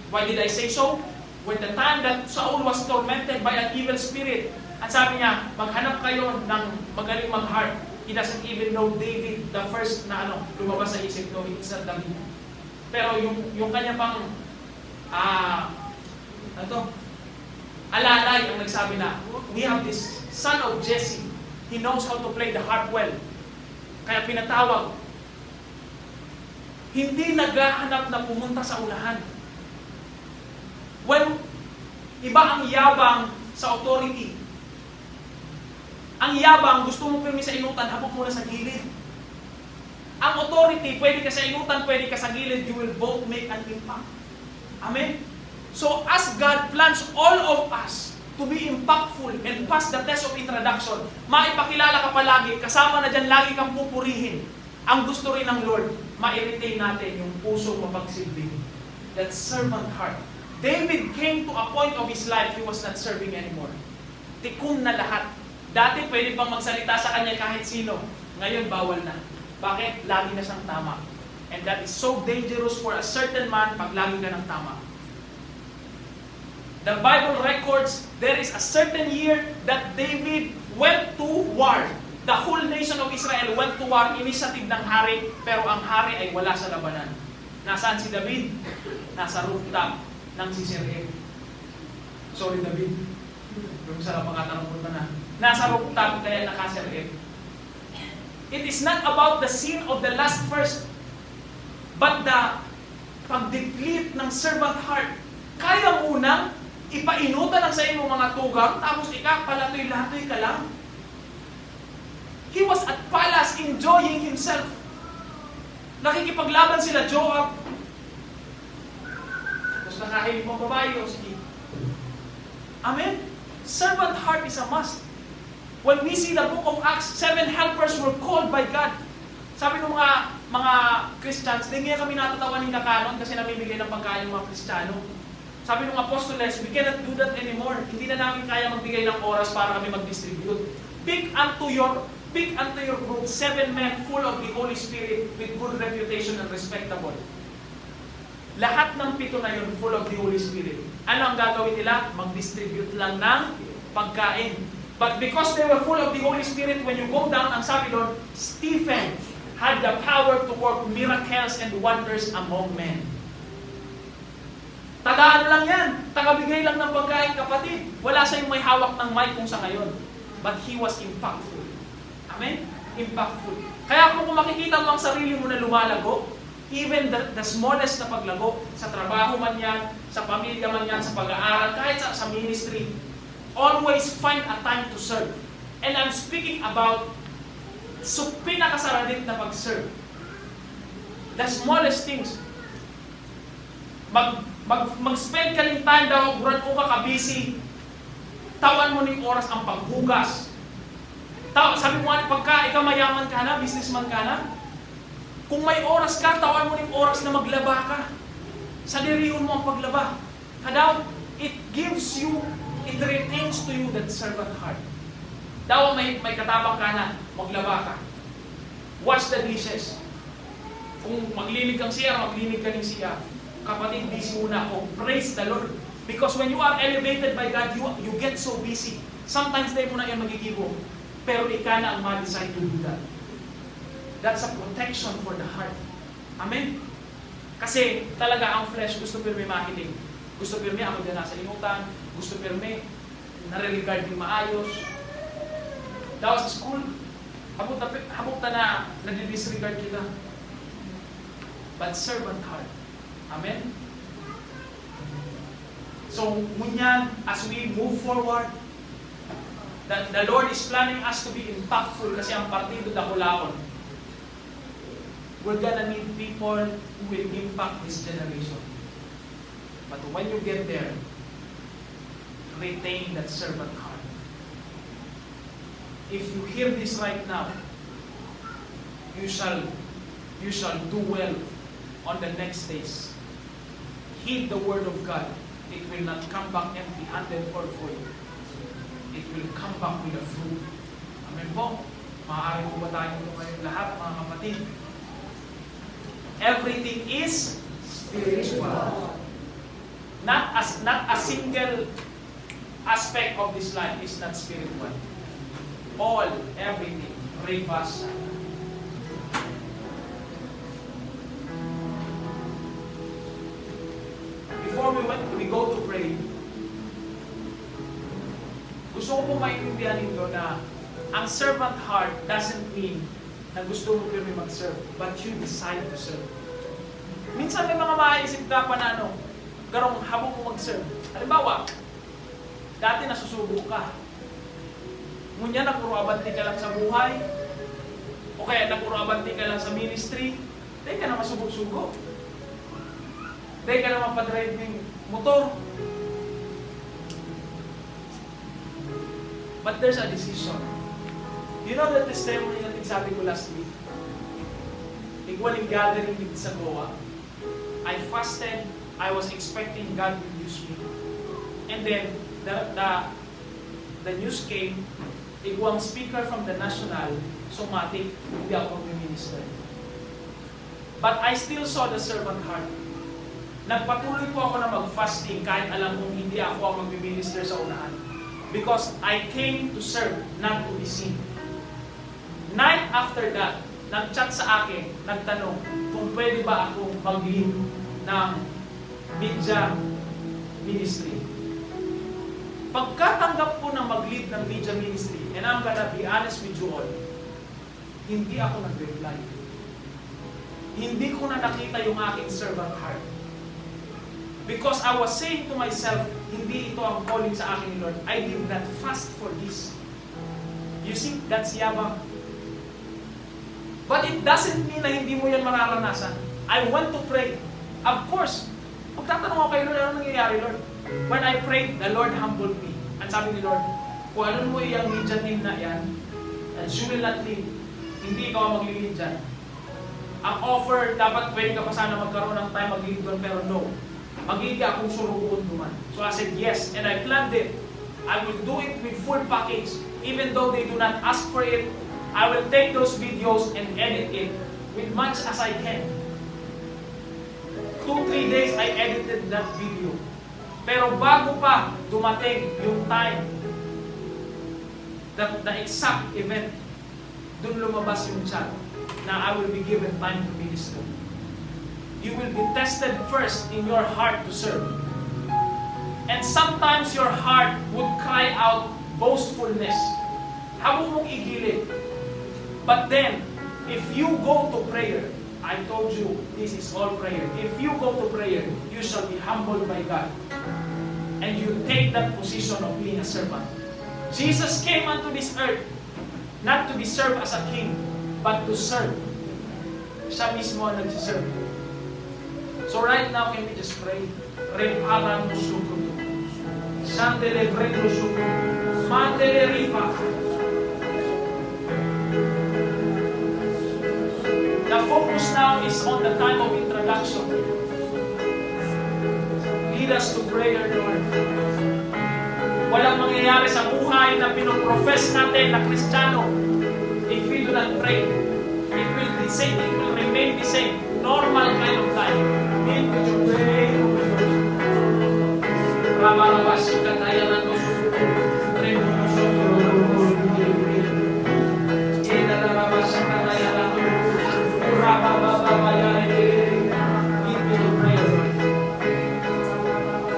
C: Why did I say so? When the time that Saul was tormented by an evil spirit, at sabi niya, maghanap kayo ng magaling mag-heart. He doesn't even know David, the first na lumabas sa isip ko, it's not David. Pero yung kanya pang alalay ang nagsabi na, we have this son of Jesse. He knows how to play the harp well. Kaya pinatawag. Hindi naghahanap na pumunta sa unahan. When iba ang yabang sa authority. Ang yabang, gusto mo pirmi sa inutan, habok muna sa gilid. Ang authority, pwede ka sa inutan, pwede ka sa gilid, you will both make an impact. Amen? So as God plans all of us to be impactful and pass the test of introduction, maipakilala ka palagi, kasama na dyan lagi kang pupurihin. Ang gusto rin ng Lord, ma-retain natin yung puso mapagsilbi. That servant heart. David came to a point of his life, he was not serving anymore. Tikum na lahat. Dati pwede pang magsalita sa kanya kahit sino. Ngayon bawal na. Bakit? Lagi na siyang tama. And that is so dangerous for a certain man pag lagi ka ng tama. The Bible records there is a certain year that David went to war. The whole nation of Israel went to war, initiative ng hari, pero ang hari ay wala sa labanan. Nasaan si David? Nasa rooftop ng Siseraim. Sorry David. Yung sarap pangatanong ko na. Nasa rooftop kaya nakaseraim. It is not about the sin of the last verse, but the pag-deplete ng servant heart. Kaya munang ipainutan ang sa iyong mga tugang, tapos palatoy-latoy ka lang. He was at palace enjoying himself. Nakikipaglaban sila Joab. Tapos nakahiling mo babae, o sige. Amen? Servant heart is a must. When we see the book of Acts, 7 helpers were called by God. Sabi ng mga Christians, hindi kami natatawa ng kakanon kasi namimigay ng pagkain ng mga Kristiyano. Sabi ng Apostoles, we cannot do that anymore. Hindi na namin kaya magbigay ng oras para kami mag-distribute. Pick unto your group 7 men full of the Holy Spirit with good reputation and respectable. Lahat ng 7 na yun full of the Holy Spirit. Ano ang gagawin nila? Mag-distribute lang ng pagkain. But because they were full of the Holy Spirit, when you go down, ang sabi doon, Stephen, had the power to work miracles and wonders among men. Taga-ano lang yan, taga-bigay lang ng pagkain, kapatid. Wala siyang may hawak ng mic kung sa ngayon. But he was impactful. Amen? Impactful. Kaya kung makikita mo ang sarili mo na lumalago, even the smallest na paglago, sa trabaho man yan, sa pamilya man yan, sa pag-aaral, kahit sa ministry, always find a time to serve. And I'm speaking about pinakasaradit na pag-serve. The smallest things. Mag-spend ka ng time daw, buran ko ka busy, tawan mo ng oras ang paghugas. Sabi mo nga, pagka ikaw mayaman ka na, businessman ka na, kung may oras ka, tawan mo ng oras na maglaba ka. Sa dirihon mo ang paglaba. Kadaw, it gives you, it retains to you that servant heart. Daw may katabang ka na, maglaba ka. Wash the dishes. Kung maglinig kang siya, maglinig ka ng siya. Kapatid, busy muna ako. Praise the Lord. Because when you are elevated by God, you get so busy. Sometimes tayo mo na yan magigibo. Pero ika na ang ma-decide to do that. That's a protection for the heart. Amen? Kasi talaga ang flesh gusto pirme makinig. Gusto pirme ako din nasa limutan. Gusto pirme nare-regard yung maayos. Daw sa school, habot na nadi-disregard kita. But servant heart. Amen? So, ngunyan, as we move forward, the Lord is planning us to be impactful kasi ang partido dakulaon. We're gonna need people who will impact this generation. But when you get there, retain that servant heart. If you hear this right now, you shall do well on the next days. Heed the word of God. It will not come back empty-handed or void. It will come back with a fruit. Amen po? Maaari po ba tayo ngayon lahat, mga kapatid? Everything is spiritual. Not a single aspect of this life is not spiritual. All, everything, rebasa. Before we go to pray, gusto ko po maintindihan nito na ang servant heart doesn't mean na gusto mo pirmi mag-serve, but you decide to serve. Minsan may mga maiisip ka pa na garong habang mo mag-serve. Halimbawa, dati nasusubo ka. Ngunya nagpuro-abanti ka lang sa buhay, o kaya nagpuro-abanti ka lang sa ministry, dahil ka na masubok-sugo. Dahil ka na mapadrive ng motor. But there's a decision. You know the testimony na sabi ko last week? Igualing gathering dito sa Goa. I fasted. I was expecting God to use me. And then, the news came, iguang speaker from the national, somatic, hindi ako mag-minister. But I still saw the servant heart. Nagpatuloy po ako na mag-fasting kahit alam kong hindi ako ang mag-minister sa unahan. Because I came to serve, not to be seen. Night after that, nag-chat sa akin, nagtanong kung pwede ba akong mag-lead ng media ministry. Pagkatanggap ko na mag-lead ng media ministry, and I'm gonna be honest with you all, hindi ako nag-reply. Hindi ko na nakita yung aking servant heart. Because I was saying to myself, hindi ito ang calling sa akin ni Lord. I did not fast for this. You see, that's yabang. But it doesn't mean na hindi mo yan mararanasan. I want to pray. Of course, pagtatanong ako kay Lord, ano nangyayari, Lord? When I prayed, the Lord humbled me. Ang sabi ni Lord, kung ano mo yung media team na yan, and you will not lead, hindi ikaw ang mag-lead dyan. Ang offer, dapat pwede ka pa sana magkaroon ng time mag-lead doon, pero no. Magiging akong surukuon duman. So I said yes, and I planned it. I will do it with full package. Even though they do not ask for it, I will take those videos and edit it with much as I can. 2-3 days I edited that video. Pero bago pa dumating yung time, the exact event, dun lumabas yung chat. na I will be given time to minister. You will be tested first in your heart to serve. And sometimes your heart would cry out boastfulness. Habang mong igilid. But then, if you go to prayer, I told you, this is all prayer. If you go to prayer, you shall be humbled by God. And you take that position of being a servant. Jesus came unto this earth, not to be served as a king, but to serve. Siya mismo ang nagsiserve. So right now, can we just pray? Reparan musukutu. Sandele vrendo sukutu. Mandele ripa. The focus now is on the time of introduction. Lead us to prayer, Lord. Walang mangyayari sa buhay na pinoprofess natin na Kristiyano if we do not pray. It will be same, it will remain the same. Normal kind of life. Need to pray. Rabarabas, katayanan mo suko. Remo mo suko. Idarabas, katayanan mo. Rababababayan. Lead me to pray, Lord.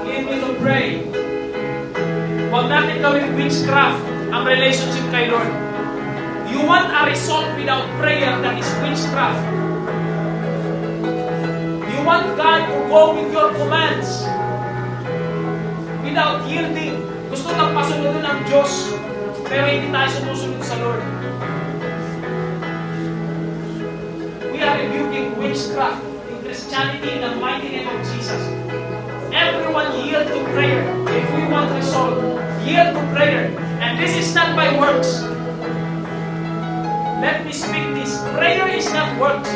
C: Lead me to pray. Huwag natin gawing witchcraft ang relationship kay Lord. You want a result without prayer, that is witchcraft. You want God to go with your commands without yielding. Gusto lang pasunodin ng Diyos, pero hindi tayo sumusunod sa Lord. We are rebuking witchcraft in Christianity in the mighty name of Jesus. Everyone yield to prayer. If we want result, yield to prayer. And this is not by works. Let me speak this. Prayer is not works.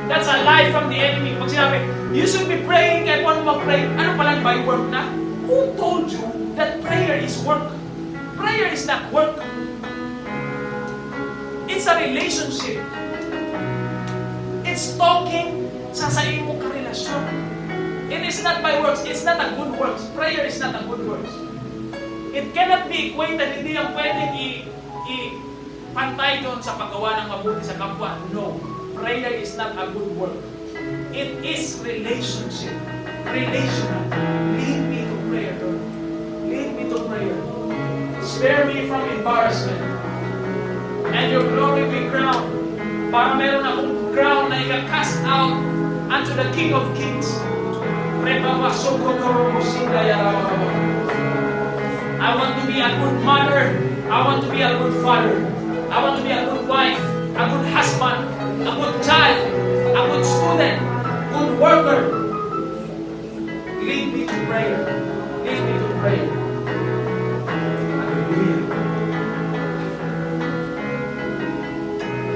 C: That's a lie from the enemy. Pag sinabi, you should be praying kahit paano mag-pray. Ano palang by work na? Who told you that prayer is work? Prayer is not work. It's a relationship. It's talking sa iyong karelasyon. It is not by works. It's not a good works. Prayer is not a good works. It cannot be equated. Hindi lang pwedeng pantay doon sa paggawa ng mabuti sa kapwa. No. Prayer is not a good work. It is relationship. Relational. Lead me to prayer, Lord. Lead me to prayer. Spare me from embarrassment. And your glory be crowned. Para meron akong crown na ika-cast out unto the King of Kings. I want to be a good mother. I want to be a good father. I want to be a good wife, a good husband, a good child, a good student, good worker. Lead me to prayer. Lead me to prayer. Hallelujah.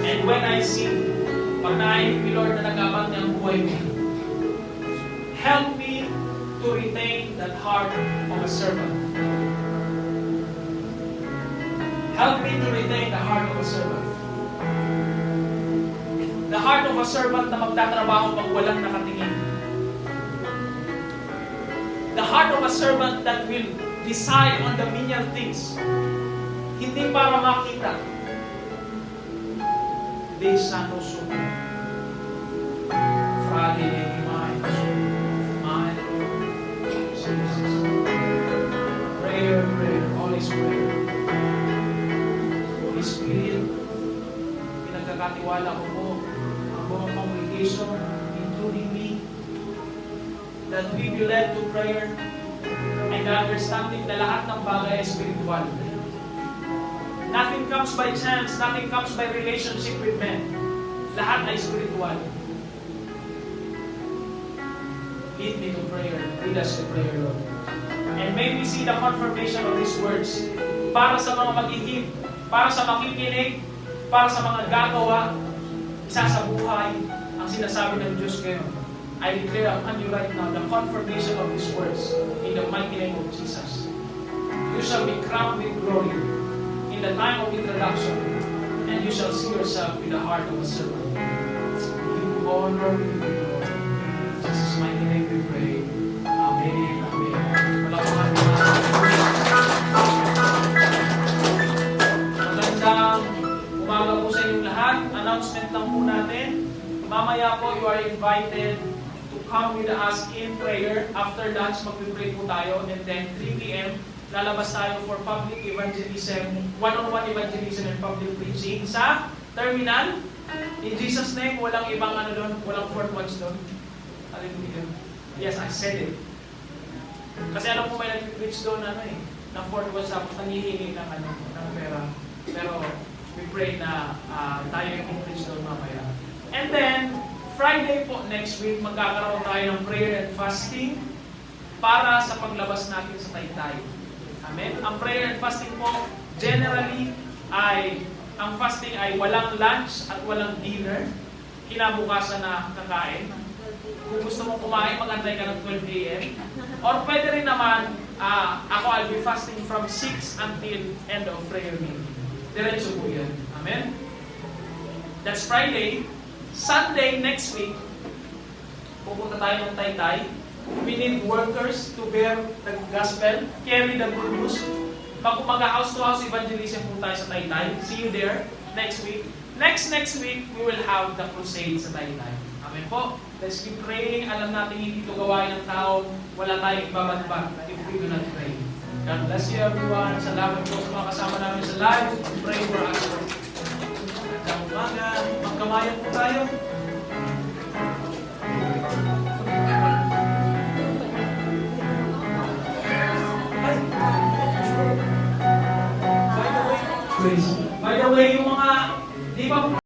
C: And when I see, pag naayos ni Lord na nagabang niyang buhay mo, help me to retain that heart of a servant. Help me to retain the heart of a servant. The heart of a servant na magtatrabaho pag walang nakatingin. The heart of a servant that will decide on the menial things. Hindi para makita. Desano sumo. Frade ne imahe. My Lord Jesus. Prayer, prayer, all is prayer. Holy Spirit, pinagkakatiwala ko po ang buong congregation, including me, that we be led to prayer and understanding na lahat ng bagay ay spiritual. Nothing comes by chance, nothing comes by relationship with men. Lahat ay spiritual. Lead me to prayer. Lead us to prayer, Lord. And may we see the confirmation of these words para sa mga mag-ihip, para sa makikinig, para sa mga gagawa, isa sa buhay, ang sinasabi ng Diyos ngayon. I declare upon you right now the confirmation of these words in the mighty name of Jesus. You shall be crowned with glory in the time of introduction, and you shall see yourself with the heart of a servant. We give you honor, we give you glory. In Jesus' mighty name we pray. Amen. Amen. Magandang umaga po sa inyong lahat. Announcement lang po mamaya po, you are invited to come with us in prayer. After lunch, mag-pray po tayo. And then 3 p.m., lalabas tayo for public evangelism, one-on-one evangelism and public preaching sa terminal. In Jesus' name, walang ibang ano doon, walang fourth watch doon. Hallelujah. Yes, I said it. Kasi alam mo may nag-preach doon na fourth watch tapos nangihingi ng ng pera. Pero we pray na tayo yung preach doon mamaya. And then, Friday po next week, magkakaroon tayo ng prayer and fasting para sa paglabas natin sa Taytay. Amen? Ang prayer and fasting po, generally, ang fasting ay walang lunch at walang dinner. Kinabukasan na kakain. Kung gusto mong kumain, mag-antay ka ng 12 a.m. Or pwede rin naman, I'll be fasting from 6 until end of prayer meeting. Diretso po yan. Amen? That's Friday. Sunday next week, pupunta tayo ng Taytay. We need workers to bear the gospel, carry the good news. Pag house to house evangelism po tayo sa Taytay. See you there next week. Next week, we will have the crusade sa Taytay. Amen po. Let's keep praying. Alam natin hindi ito gawain ng tao. Wala tayong ibabagbat if we do not pray. God bless you everyone. Salamat po sa mga kasama namin sa live. Pray for us. Magandang umaga. Magkamayan po tayo. By the way, yung mga, di ba